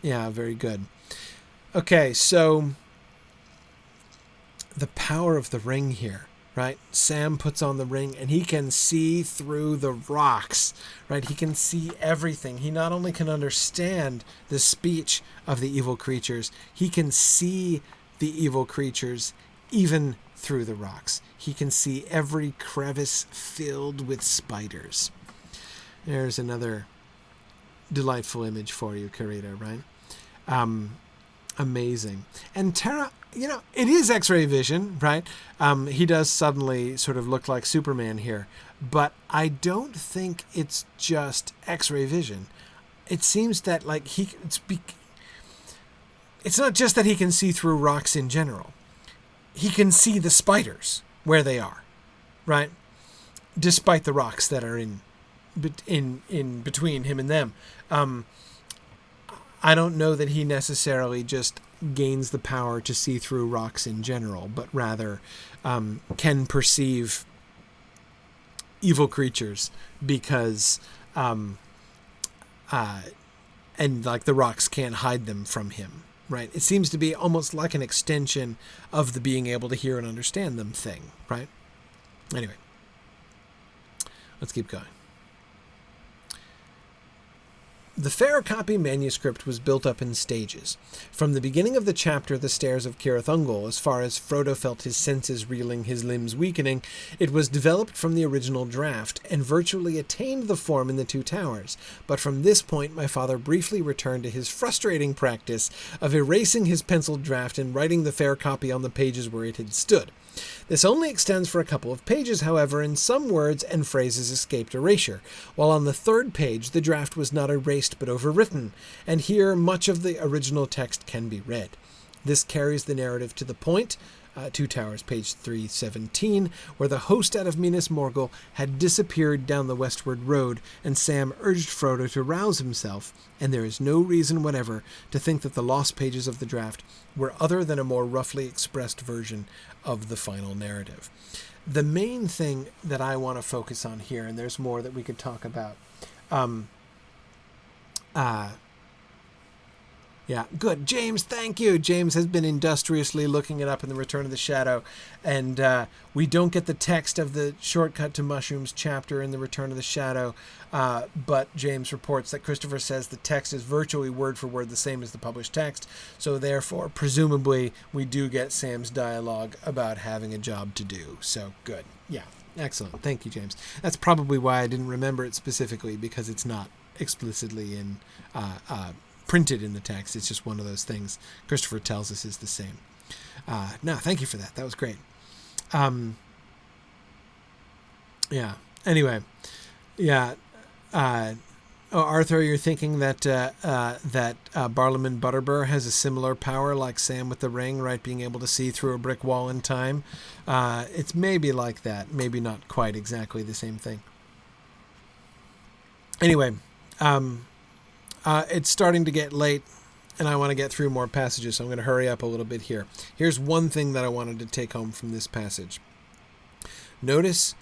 Yeah, very good. Okay, so the power of the ring here, right? Sam puts on the ring and he can see through the rocks, right? He can see everything. He not only can understand the speech of the evil creatures, he can see the evil creatures even through the rocks. He can see every crevice filled with spiders. There's another delightful image for you, Karita, right? Amazing. And Terra, it is X-ray vision, right? He does suddenly sort of look like Superman here, but I don't think it's just X-ray vision. It seems that it's not just that he can see through rocks in general. He can see the spiders where they are, right? Despite the rocks that are in between him and them. I don't know that he necessarily just gains the power to see through rocks in general, but rather can perceive evil creatures because and like the rocks can't hide them from him, right? It seems to be almost like an extension of the being able to hear and understand them thing, right? Anyway, let's keep going. The fair copy manuscript was built up in stages. From the beginning of the chapter, The Stairs of Cirith Ungol, as far as Frodo felt his senses reeling, his limbs weakening, it was developed from the original draft, and virtually attained the form in the Two Towers. But from this point, my father briefly returned to his frustrating practice of erasing his penciled draft and writing the fair copy on the pages where it had stood. This only extends for a couple of pages, however, and some words and phrases escaped erasure, while on the third page the draft was not erased but overwritten, and here much of the original text can be read. This carries the narrative to the point, Two Towers, page 317, where the host out of Minas Morgul had disappeared down the westward road, and Sam urged Frodo to rouse himself, and there is no reason whatever to think that the lost pages of the draft were other than a more roughly expressed version of the final narrative. The main thing that I want to focus on here, and there's more that we could talk about, yeah, good. James, thank you. James has been industriously looking it up in the Return of the Shadow, and we don't get the text of the Shortcut to Mushrooms chapter in the Return of the Shadow, but James reports that Christopher says the text is virtually word for word the same as the published text, so therefore, presumably, we do get Sam's dialogue about having a job to do. So, good. Yeah, excellent. Thank you, James. That's probably why I didn't remember it specifically, because it's not explicitly in printed in the text. It's just one of those things Christopher tells us is the same. No, thank you for that. That was great. Yeah. Anyway, yeah. Arthur, you're thinking that Barlaam Butterbur has a similar power like Sam with the ring, right? Being able to see through a brick wall in time. It's maybe like that. Maybe not quite exactly the same thing. Anyway, it's starting to get late, and I want to get through more passages, so I'm going to hurry up a little bit here. Here's one thing that I wanted to take home from this passage. Notice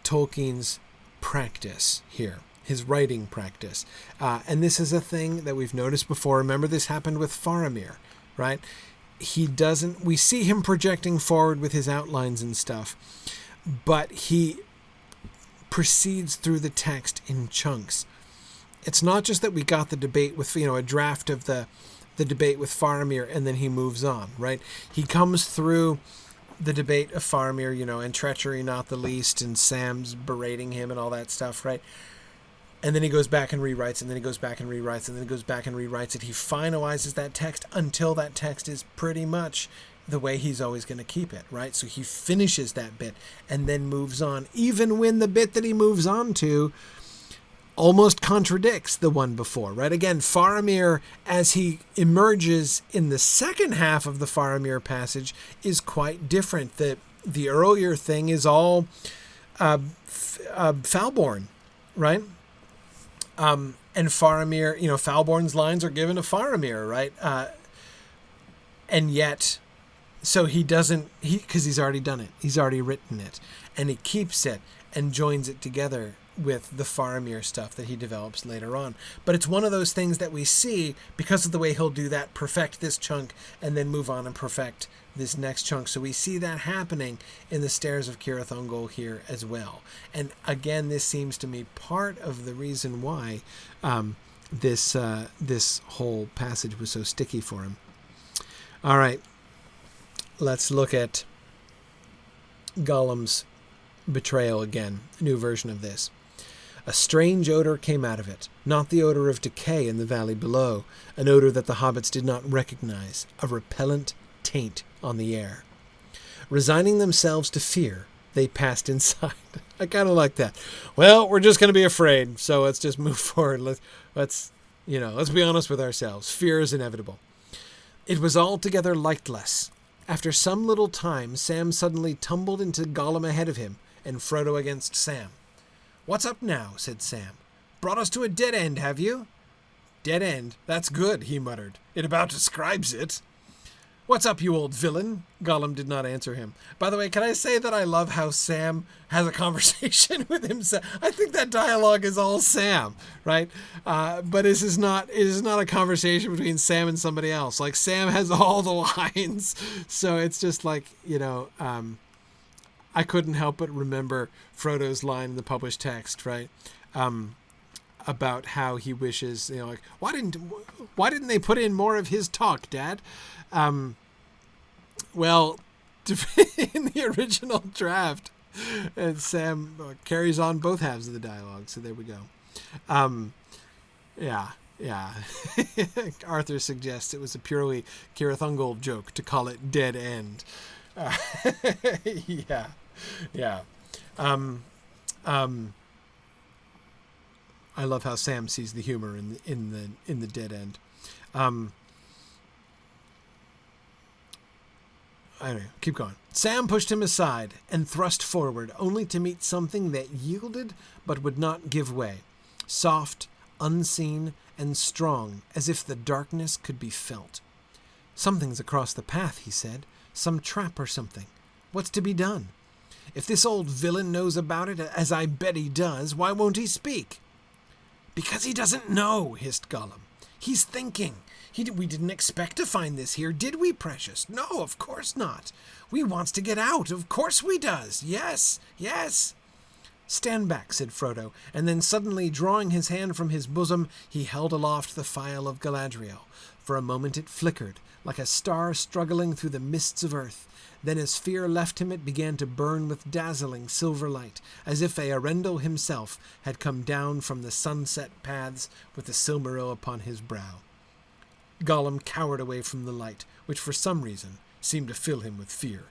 Tolkien's practice here, his writing practice. And this is a thing that we've noticed before. Remember, this happened with Faramir, right? We see him projecting forward with his outlines and stuff, but he proceeds through the text in chunks. It's not just that we got the debate with, a draft of the debate with Faramir, and then he moves on, right? He comes through the debate of Faramir, and treachery not the least, and Sam's berating him and all that stuff, right? And then he goes back and rewrites, and then he goes back and rewrites, and then he goes back and rewrites it. He finalizes that text until that text is pretty much the way he's always going to keep it, right? So he finishes that bit and then moves on, even when the bit that he moves on to almost contradicts the one before, right? Again, Faramir, as he emerges in the second half of the Faramir passage, is quite different. The earlier thing is all Falborn, right? And Faramir, Falborn's lines are given to Faramir, right? And yet, so he doesn't, because he's already done it. He's already written it. And he keeps it and joins it together with the Faramir stuff that he develops later on. But it's one of those things that we see, because of the way he'll do that, perfect this chunk, and then move on and perfect this next chunk. So we see that happening in the Stairs of Cirith Ungol here as well. And again, this seems to me part of the reason why this whole passage was so sticky for him. All right, let's look at Gollum's betrayal again, a new version of this. A strange odor came out of it, not the odor of decay in the valley below, an odor that the hobbits did not recognize, a repellent taint on the air. Resigning themselves to fear, they passed inside. I kind of like that. Well, we're just going to be afraid, so let's just move forward. Let's be honest with ourselves. Fear is inevitable. It was altogether lightless. After some little time, Sam suddenly tumbled into Gollum ahead of him, and Frodo against Sam. "What's up now?" said Sam. "Brought us to a dead end, have you?" "Dead end? That's good," he muttered. "It about describes it." "What's up, you old villain?" Gollum did not answer him. By the way, can I say that I love how Sam has a conversation with himself? I think that dialogue is all Sam, right? But it is not a conversation between Sam and somebody else. Like, Sam has all the lines. So it's just like, I couldn't help but remember Frodo's line in the published text, right? About how he wishes, like, why didn't they put in more of his talk, Dad? Well, in the original draft, and Sam carries on both halves of the dialogue. So there we go. Yeah. Arthur suggests it was a purely Carathungal joke to call it Dead End. Yeah. I love how Sam sees the humor in the Dead End. Anyway, keep going. Sam pushed him aside and thrust forward, only to meet something that yielded but would not give way. Soft, unseen, and strong, as if the darkness could be felt. "Something's across the path," he said. "Some trap or something. What's to be done? If this old villain knows about it, as I bet he does, why won't he speak?" "Because he doesn't know," hissed Gollum. "He's thinking. We didn't expect to find this here, did we, precious? No, of course not. We wants to get out. Of course we does. Yes. "Stand back," said Frodo, and then suddenly drawing his hand from his bosom, he held aloft the phial of Galadriel. For a moment it flickered, like a star struggling through the mists of earth. Then as fear left him, it began to burn with dazzling silver light, as if Eärendil himself had come down from the sunset paths with the Silmaril upon his brow. Gollum cowered away from the light, which for some reason seemed to fill him with fear.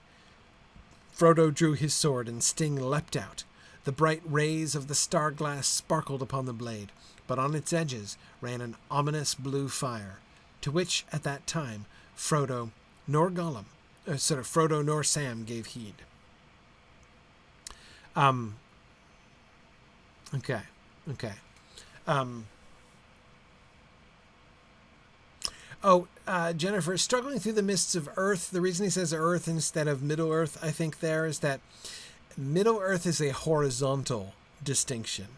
Frodo drew his sword, and Sting leapt out. The bright rays of the star glass sparkled upon the blade, but on its edges ran an ominous blue fire, to which at that time Frodo nor Sam gave heed. Okay. Jennifer, struggling through the mists of Earth. The reason he says Earth instead of Middle Earth, I think there, is that Middle Earth is a horizontal distinction.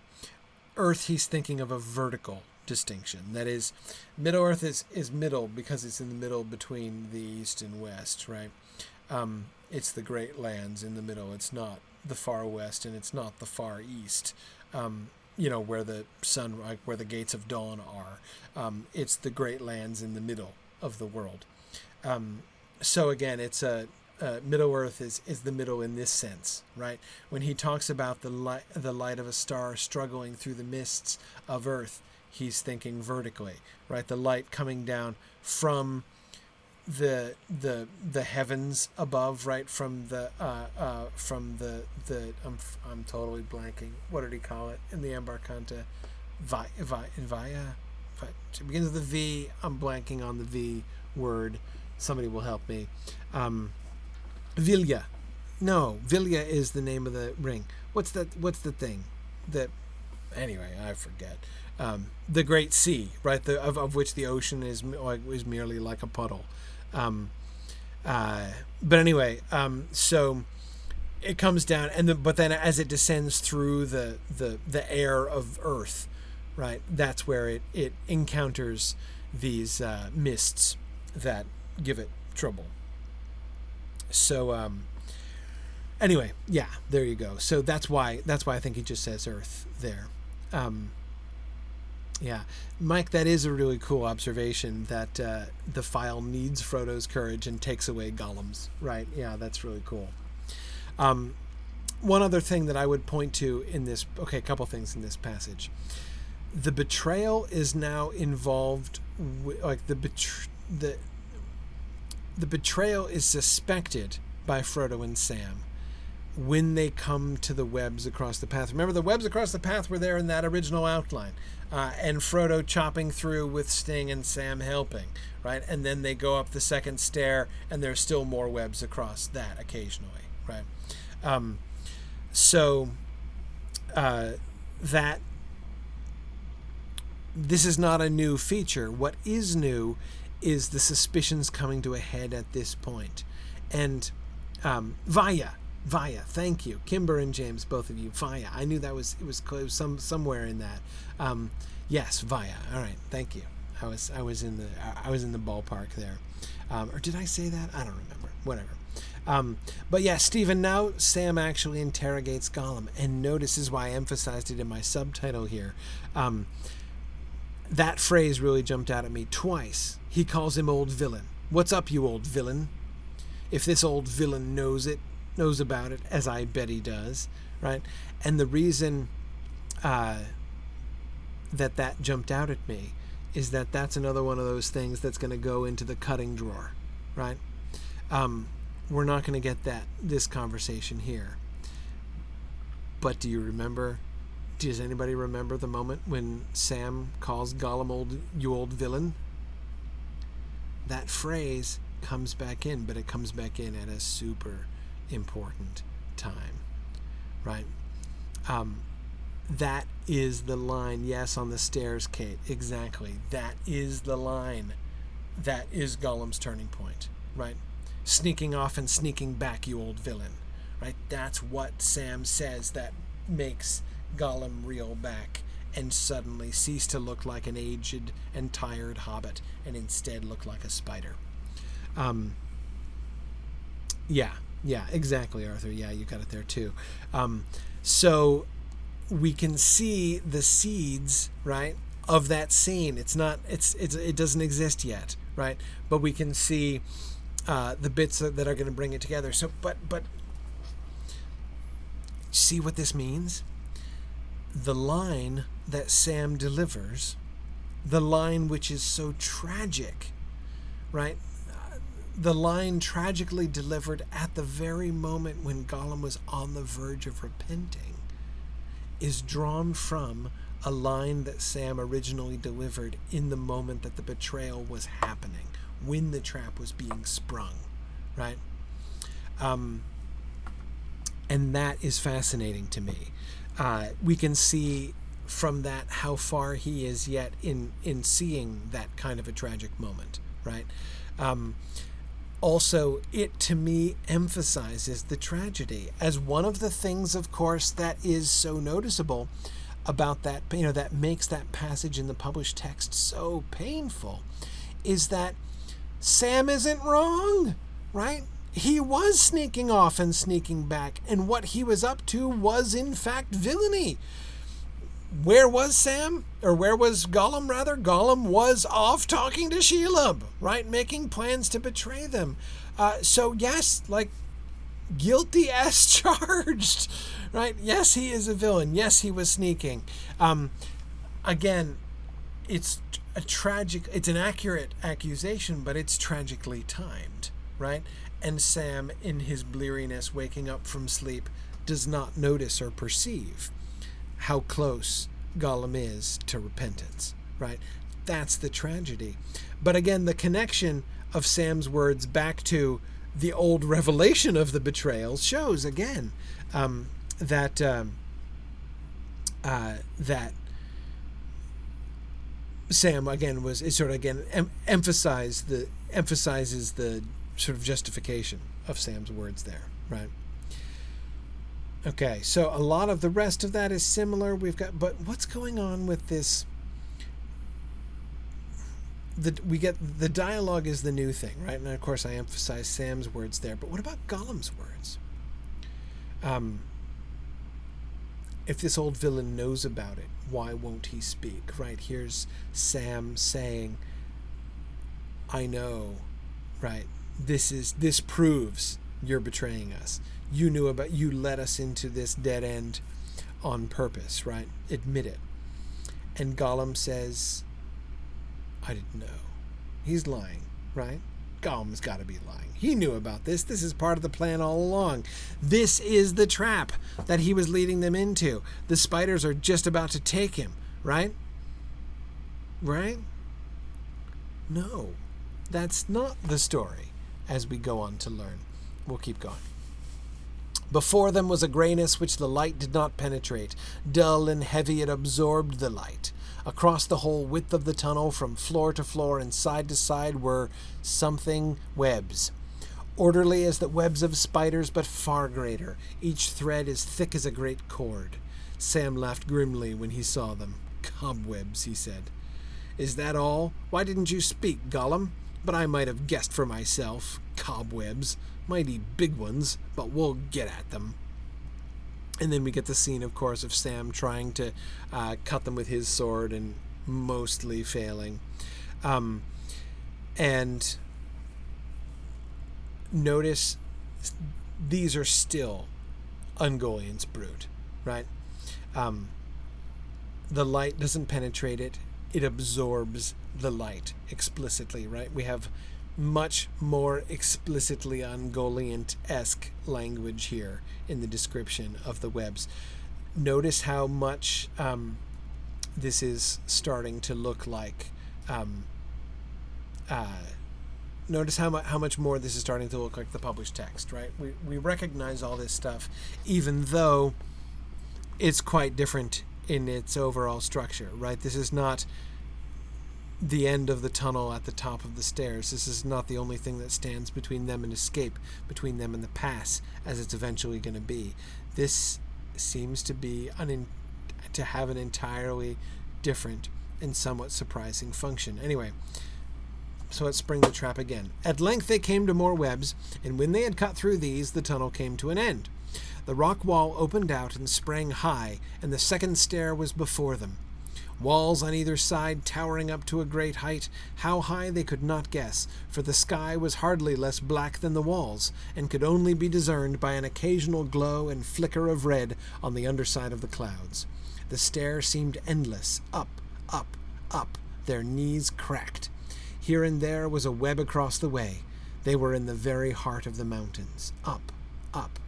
Earth, he's thinking of a vertical distinction. That is, Middle Earth is middle because it's in the middle between the East and West, right? It's the Great Lands in the middle. It's not the far West and it's not the far East. Where the sun, like where the gates of dawn are. It's the Great Lands in the middle of the world. So again, it's Middle Earth is the middle in this sense, right? When he talks about the light of a star struggling through the mists of Earth, he's thinking vertically, right? The light coming down from the heavens above, right? From the I'm totally blanking. What did he call it in the Ambarkanta? Vaya. It begins with a V. I'm blanking on the V word. Somebody will help me. Vilya. No, Vilya is the name of the ring. What's the thing? Anyway, I forget. The Great Sea, right? Of which the ocean is merely like a puddle. But anyway, so it comes down, but then as it descends through the air of Earth, right? That's where it encounters these mists that give it trouble. So anyway, yeah, there you go. So that's why I think he just says Earth there. Yeah, Mike, that is a really cool observation that the file needs Frodo's courage and takes away Gollum's, right? Yeah, that's really cool. One other thing that I would point to in this, a couple things in this passage. The betrayal is now involved, the betrayal is suspected by Frodo and Sam when they come to the webs across the path. Remember, the webs across the path were there in that original outline. And Frodo chopping through with Sting and Sam helping, right? And then they go up the second stair, and there's still more webs across that occasionally, right? This is not a new feature. What is new is the suspicions coming to a head at this point. And Vaya, thank you. Kimber and James, both of you. Vaya. I knew that it was close, somewhere in that. Yes, Vaya. All right, thank you. I was in the ballpark there. Or did I say that? I don't remember. Whatever. But yeah, Stephen, now Sam actually interrogates Gollum, and notices why I emphasized it in my subtitle here. That phrase really jumped out at me twice. He calls him old villain. What's up, you old villain? If this old villain knows about it, as I bet he does, right? And the reason that jumped out at me is that that's another one of those things that's going to go into the cutting drawer, right? We're not going to get this conversation here. But does anybody remember the moment when Sam calls Gollum you old villain? That phrase comes back in, but it comes back in at a super important time, right? That is the line. Yes, on the stairs, Kate. Exactly. That is the line. That is Gollum's turning point, right? Sneaking off and sneaking back, you old villain, right? That's what Sam says that makes Gollum reel back and suddenly cease to look like an aged and tired hobbit and instead look like a spider. Yeah, exactly, Arthur. Yeah, you got it there too. So we can see the seeds, right, of that scene. It doesn't exist yet, right? But we can see the bits that are going to bring it together. So, but see what this means? The line that Sam delivers, the line which is so tragic, right? The line tragically delivered at the very moment when Gollum was on the verge of repenting, is drawn from a line that Sam originally delivered in the moment that the betrayal was happening, when the trap was being sprung, right? And that is fascinating to me. We can see from that how far he is yet in seeing that kind of a tragic moment, right? Also, it to me emphasizes the tragedy as one of the things, of course, that is so noticeable about that, that makes that passage in the published text so painful, is that Sam isn't wrong, right? He was sneaking off and sneaking back, and what he was up to was, in fact, villainy. Where was Sam? Or where was Gollum, rather? Gollum was off talking to Shelob, right? Making plans to betray them. So, yes, guilty as charged, right? Yes, he is a villain. Yes, he was sneaking. Again, it's an accurate accusation, but it's tragically timed, right? And Sam, in his bleariness, waking up from sleep, does not notice or perceive how close Gollum is to repentance, right? That's the tragedy. But again, the connection of Sam's words back to the old revelation of the betrayal shows again that Sam again emphasizes the sort of justification of Sam's words there, right? Okay, so a lot of the rest of that is similar. But what's going on with this? The dialogue is the new thing, right? And of course, I emphasize Sam's words there. But what about Gollum's words? If this old villain knows about it, why won't he speak? Right? Here's Sam saying, "I know, right? This proves you're betraying us. You led us into this dead end on purpose, right? Admit it." And Gollum says, "I didn't know." He's lying, right? Gollum's got to be lying. He knew about this. This is part of the plan all along. This is the trap that he was leading them into. The spiders are just about to take him, right? Right? No, that's not the story, as we go on to learn. We'll keep going. Before them was a grayness which the light did not penetrate. Dull and heavy, it absorbed the light. Across the whole width of the tunnel, from floor to floor and side to side, were something webs. Orderly as the webs of spiders, but far greater, each thread as thick as a great cord. Sam laughed grimly when he saw them. "Cobwebs," he said. "Is that all? Why didn't you speak, Gollum? But I might have guessed for myself. Cobwebs. Mighty big ones, but we'll get at them." And then we get the scene, of course, of Sam trying to cut them with his sword and mostly failing. And notice these are still Ungoliant's brood, right? The light doesn't penetrate it. It absorbs the light explicitly, right? We have much more explicitly Ungoliant-esque language here in the description of the webs. Notice how much this is starting to look like notice how much more this is starting to look like the published text, right? We recognize all this stuff, even though it's quite different in its overall structure, right? This is not the end of the tunnel at the top of the stairs. This is not the only thing that stands between them and escape, between them and the pass, as it's eventually going to be. This seems to be to have an entirely different and somewhat surprising function. Anyway, so let's spring the trap again. At length they came to more webs, and when they had cut through these, the tunnel came to an end. The rock wall opened out and sprang high, and the second stair was before them. Walls on either side towering up to a great height, how high they could not guess, for the sky was hardly less black than the walls, and could only be discerned by an occasional glow and flicker of red on the underside of the clouds. The stair seemed endless, up, up, up. Their knees cracked. Here and there was a web across the way. They were in the very heart of the mountains. Up, up.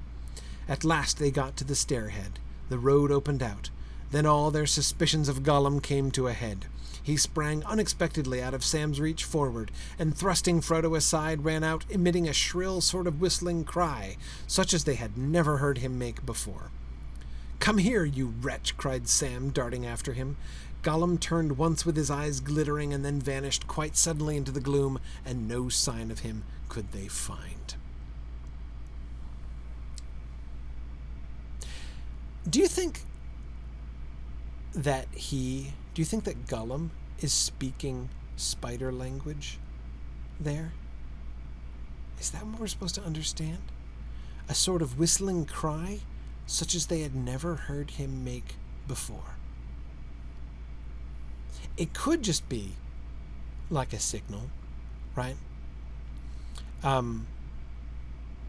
At last they got to the stairhead. The road opened out. Then all their suspicions of Gollum came to a head. He sprang unexpectedly out of Sam's reach forward, and thrusting Frodo aside, ran out, emitting a shrill sort of whistling cry, such as they had never heard him make before. "Come here, you wretch!" cried Sam, darting after him. Gollum turned once with his eyes glittering, and then vanished quite suddenly into the gloom, and no sign of him could they find. Do you think that Gollum is speaking spider language there? Is that what we're supposed to understand? A sort of whistling cry, such as they had never heard him make before. It could just be like a signal, right?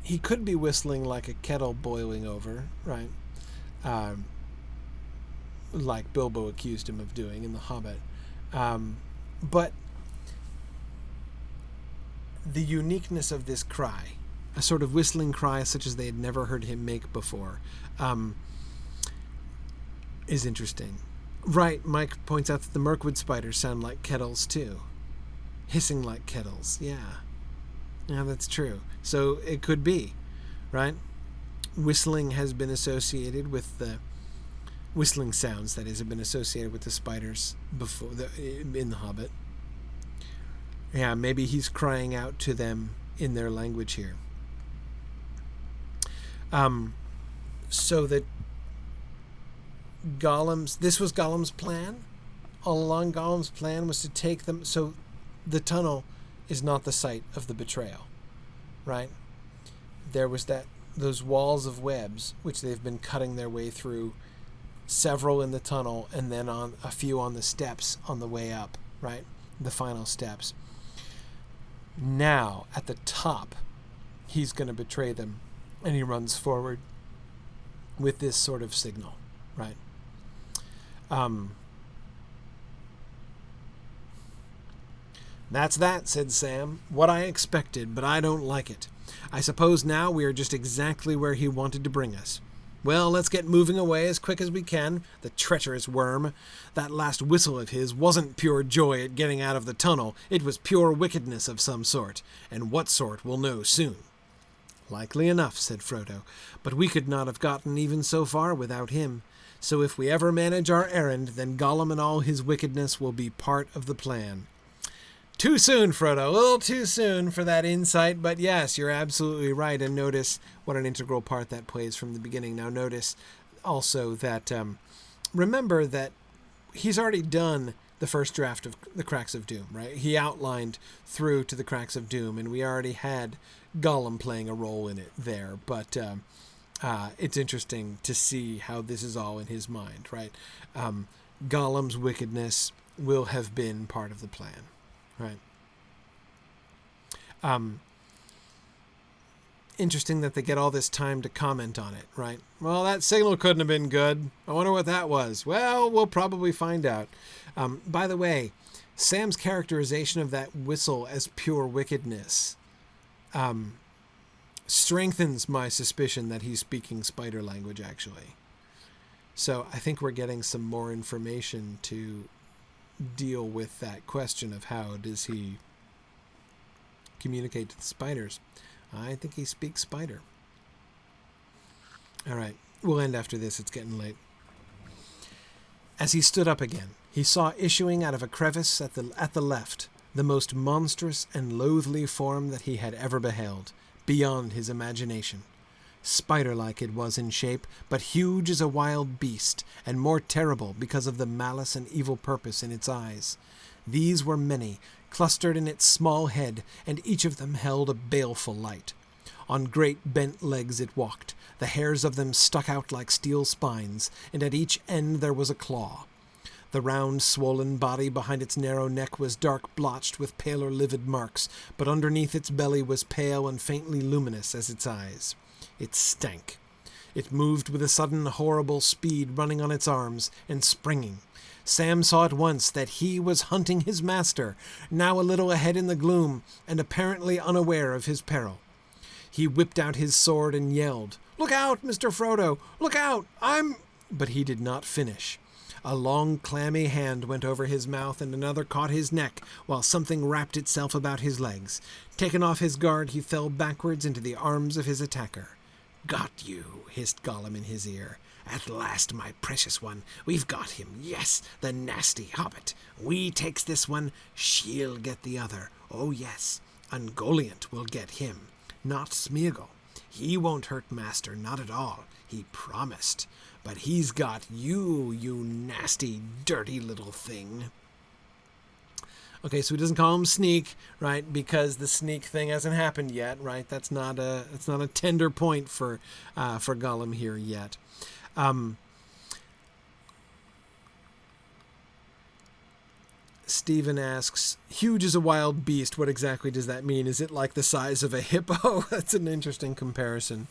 He could be whistling like a kettle boiling over, right? Like Bilbo accused him of doing in The Hobbit. But the uniqueness of this cry, a sort of whistling cry such as they had never heard him make before, is interesting. Right, Mike points out that the Mirkwood spiders sound like kettles too. Hissing like kettles, yeah. Yeah, that's true. So it could be, right? Whistling has been associated with the whistling sounds, that is, have been associated with the spiders before in The Hobbit. Yeah, maybe he's crying out to them in their language here. So that this was Gollum's plan. All along, Gollum's plan was to take them. So the tunnel is not the site of the betrayal, right? There was those walls of webs which they've been cutting their way through, several in the tunnel, and then on a few on the steps on the way up, right? The final steps. Now, at the top, he's going to betray them, and he runs forward with this sort of signal, right? "That's that," said Sam. "What I expected, but I don't like it. I suppose now we are just exactly where he wanted to bring us. Well, let's get moving away as quick as we can. The treacherous worm. That last whistle of his wasn't pure joy at getting out of the tunnel. It was pure wickedness of some sort. And what sort we'll know soon." Likely enough, said Frodo, but we could not have gotten even so far without him. So if we ever manage our errand, then Gollum and all his wickedness will be part of the plan. Too soon, Frodo, a little too soon for that insight, but yes, you're absolutely right, and notice what an integral part that plays from the beginning. Now notice also that, remember that he's already done the first draft of the Cracks of Doom, right? He outlined through to the Cracks of Doom, and we already had Gollum playing a role in it there, but it's interesting to see how this is all in his mind, right? Gollum's wickedness will have been part of the plan, right? Interesting that they get all this time to comment on it, right? Well, that signal couldn't have been good. I wonder what that was. Well, we'll probably find out. By the way, Sam's characterization of that whistle as pure wickedness strengthens my suspicion that he's speaking spider language, actually. So I think we're getting some more information to deal with that question of how does he communicate to the spiders. I think he speaks spider. All right, we'll end after this. It's getting late. As he stood up again, he saw issuing out of a crevice at the left the most monstrous and loathly form that he had ever beheld, beyond his imagination. Spider-like it was in shape, but huge as a wild beast, and more terrible because of the malice and evil purpose in its eyes. These were many, clustered in its small head, and each of them held a baleful light. On great bent legs it walked, the hairs of them stuck out like steel spines, and at each end there was a claw. The round, swollen body behind its narrow neck was dark blotched with paler livid marks, but underneath its belly was pale and faintly luminous as its eyes. It stank. It moved with a sudden horrible speed, running on its arms and springing. Sam saw at once that he was hunting his master, now a little ahead in the gloom, and apparently unaware of his peril. He whipped out his sword and yelled, "Look out, Mr. Frodo! Look out! But he did not finish. A long, clammy hand went over his mouth, and another caught his neck, while something wrapped itself about his legs. Taken off his guard, he fell backwards into the arms of his attacker. "Got you," hissed Gollum in his ear. "At last, my precious one, we've got him. Yes, the nasty hobbit. We takes this one, she'll get the other. Oh yes, Ungoliant will get him. Not Smeagol. He won't hurt master, not at all. He promised. But he's got you, you nasty, dirty little thing." Okay, so he doesn't call him Sneak, right? Because the sneak thing hasn't happened yet, right? That's not a tender point for Gollum here yet. Stephen asks, "Huge as a wild beast. What exactly does that mean? Is it like the size of a hippo?" That's an interesting comparison.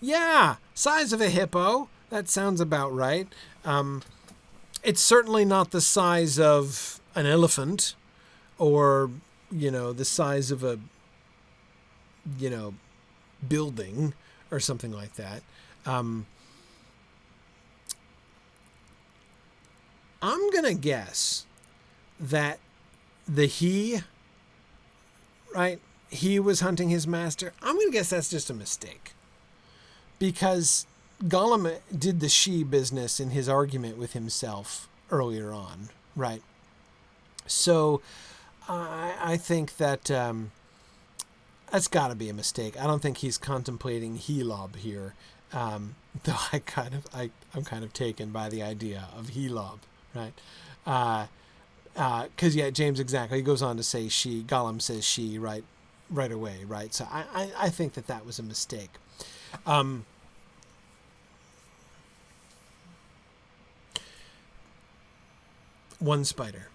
Yeah, size of a hippo. That sounds about right. It's certainly not the size of an elephant or, the size of a, building or something like that. I'm going to guess that he was hunting his master. I'm going to guess that's just a mistake. Because Gollum did the she business in his argument with himself earlier on, right? So I think that that's got to be a mistake. I don't think he's contemplating Helob here, though I'm kind of taken by the idea of Helob, right? Because James exactly. He goes on to say she. Gollum says she right away, right? So I think that was a mistake. One spider.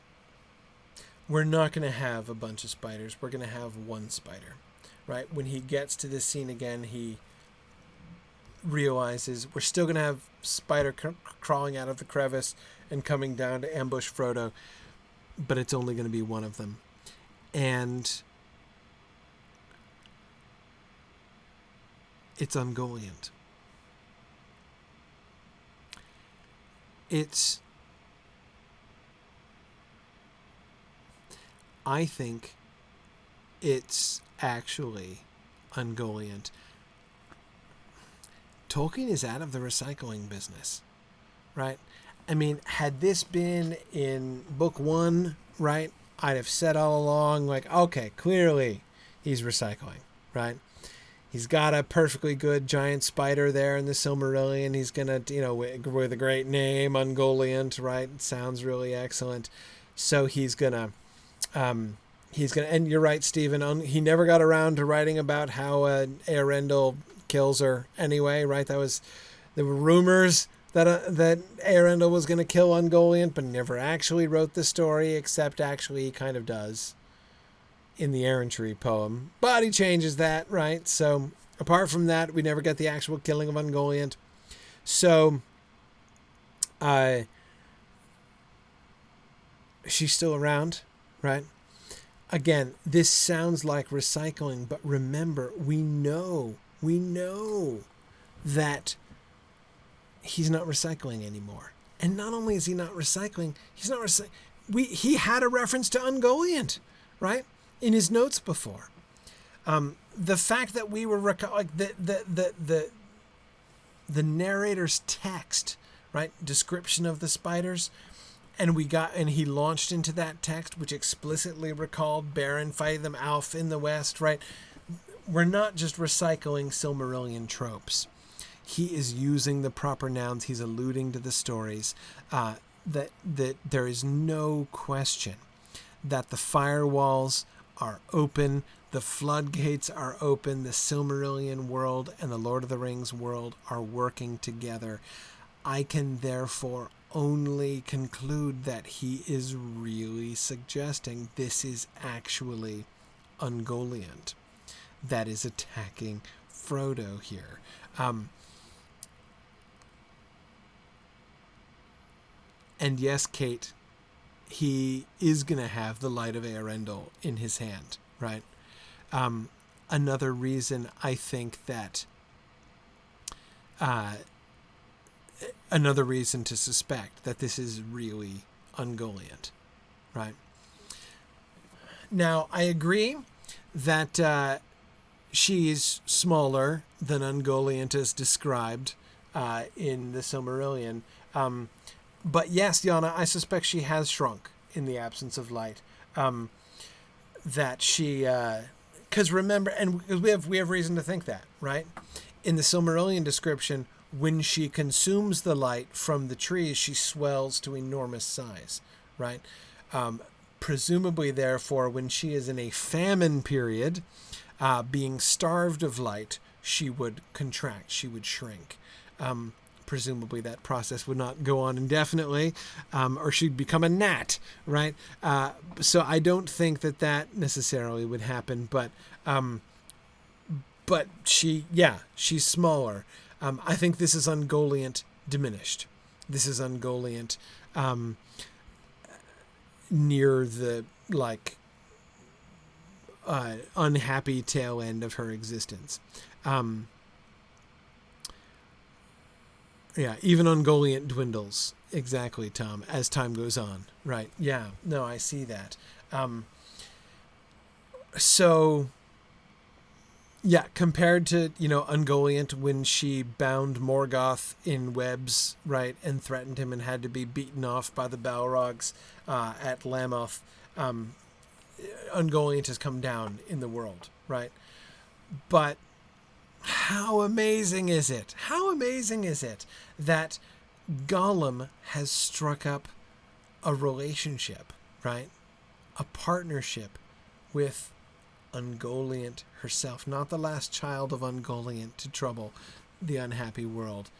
We're not going to have a bunch of spiders. We're going to have one spider, right? When he gets to this scene again, he realizes we're still going to have spider crawling out of the crevice and coming down to ambush Frodo, but it's only going to be one of them. And it's Ungoliant. I think it's actually Ungoliant. Tolkien is out of the recycling business, right? I mean, had this been in book 1, right, I'd have said all along, like, okay, clearly he's recycling, right? He's got a perfectly good giant spider there in the Silmarillion. He's going to, with a great name, Ungoliant, right? It sounds really excellent. So he's going to, and you're right, Stephen, he never got around to writing about how Eärendil kills her anyway, right? There were rumors that Eärendil was going to kill Ungoliant, but never actually wrote the story, except actually he kind of does in the Errantry poem. But he changes that, right? So apart from that, we never get the actual killing of Ungoliant. So she's still around, right? Again, this sounds like recycling, but remember, we know that he's not recycling anymore. And not only is he not recycling, he had a reference to Ungoliant, right? In his notes before. The fact that we were the narrator's text, right? Description of the spiders, and he launched into that text, which explicitly recalled Beren fighting them Alf in the West, right? We're not just recycling Silmarillion tropes. He is using the proper nouns. He's alluding to the stories. That there is no question that the firewalls are open, the floodgates are open, the Silmarillion world and the Lord of the Rings world are working together. I can therefore only conclude that he is really suggesting this is actually Ungoliant that is attacking Frodo here. And yes, Kate, he is going to have the light of Eärendil in his hand, right? Another reason I think that... another reason to suspect that this is really Ungoliant, right? Now, I agree that she's smaller than Ungoliant as described in the Silmarillion. But yes, Yana, I suspect she has shrunk in the absence of light. That she... Because remember, and we have reason to think that, right? In the Silmarillion description, when she consumes the light from the trees, she swells to enormous size, right? Presumably, therefore, when she is in a famine period, being starved of light, she would contract, she would shrink. Presumably that process would not go on indefinitely, or she'd become a gnat, right? So I don't think that necessarily would happen, but she's smaller. I think this is Ungoliant diminished. This is Ungoliant near the unhappy tail end of her existence. Yeah, even Ungoliant dwindles. Exactly, Tom, as time goes on. Right. Yeah, no, I see that. So, yeah, compared to, Ungoliant when she bound Morgoth in webs, right, and threatened him and had to be beaten off by the Balrogs at Lamoth, Ungoliant has come down in the world, right? But how amazing is it? How amazing is it that Gollum has struck up a relationship, right? A partnership with Ungoliant herself. Not the last child of Ungoliant to trouble the unhappy world,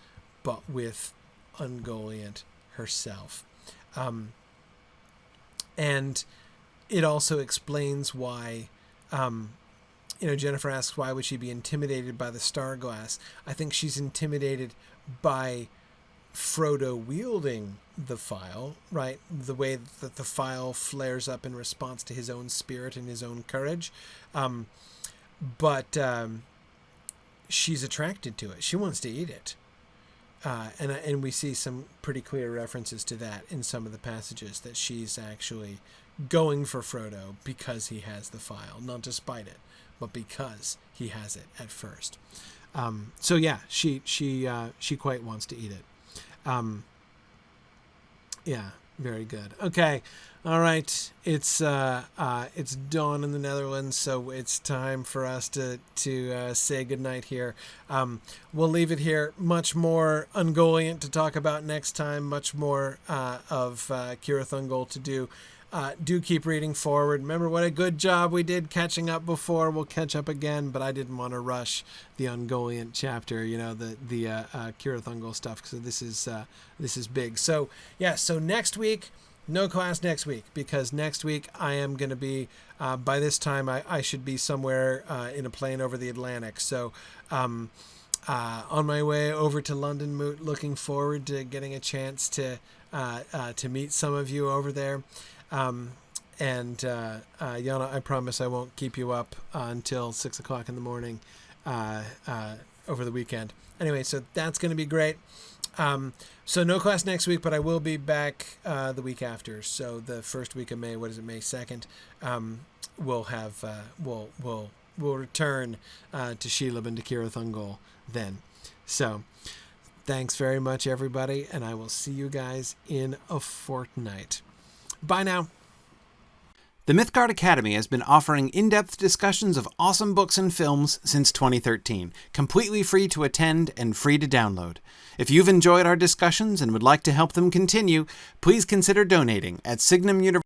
but with Ungoliant herself. And it also explains why... Jennifer asks, why would she be intimidated by the Starglass? I think she's intimidated by Frodo wielding the file, right? The way that the file flares up in response to his own spirit and his own courage. But she's attracted to it. She wants to eat it. And we see some pretty clear references to that in some of the passages, that she's actually going for Frodo because he has the file, not despite it, but because he has it at first. So yeah, she quite wants to eat it. Yeah, very good. Okay. All right. It's dawn in the Netherlands, so it's time for us to say goodnight here. We'll leave it here. Much more Ungoliant to talk about next time. Much more of Cirith Ungol to do. Do keep reading forward. Remember what a good job we did catching up before. We'll catch up again, but I didn't want to rush the Ungoliant chapter, the Cirith Ungol stuff, because this is big. So yeah, so next week, no class next week, because next week I am going to be, by this time I should be somewhere in a plane over the Atlantic. So on my way over to London Moot, looking forward to getting a chance to meet some of you over there. Yana, I promise I won't keep you up until 6 o'clock in the morning over the weekend. Anyway, so that's going to be great. So no class next week, but I will be back the week after. So the first week of May, what is it, May 2nd? We'll have we'll return to Shelob and to Cirith Ungol then. So thanks very much, everybody, and I will see you guys in a fortnight. Bye now. The Mythgard Academy has been offering in-depth discussions of awesome books and films since 2013, completely free to attend and free to download. If you've enjoyed our discussions and would like to help them continue, please consider donating at Signum University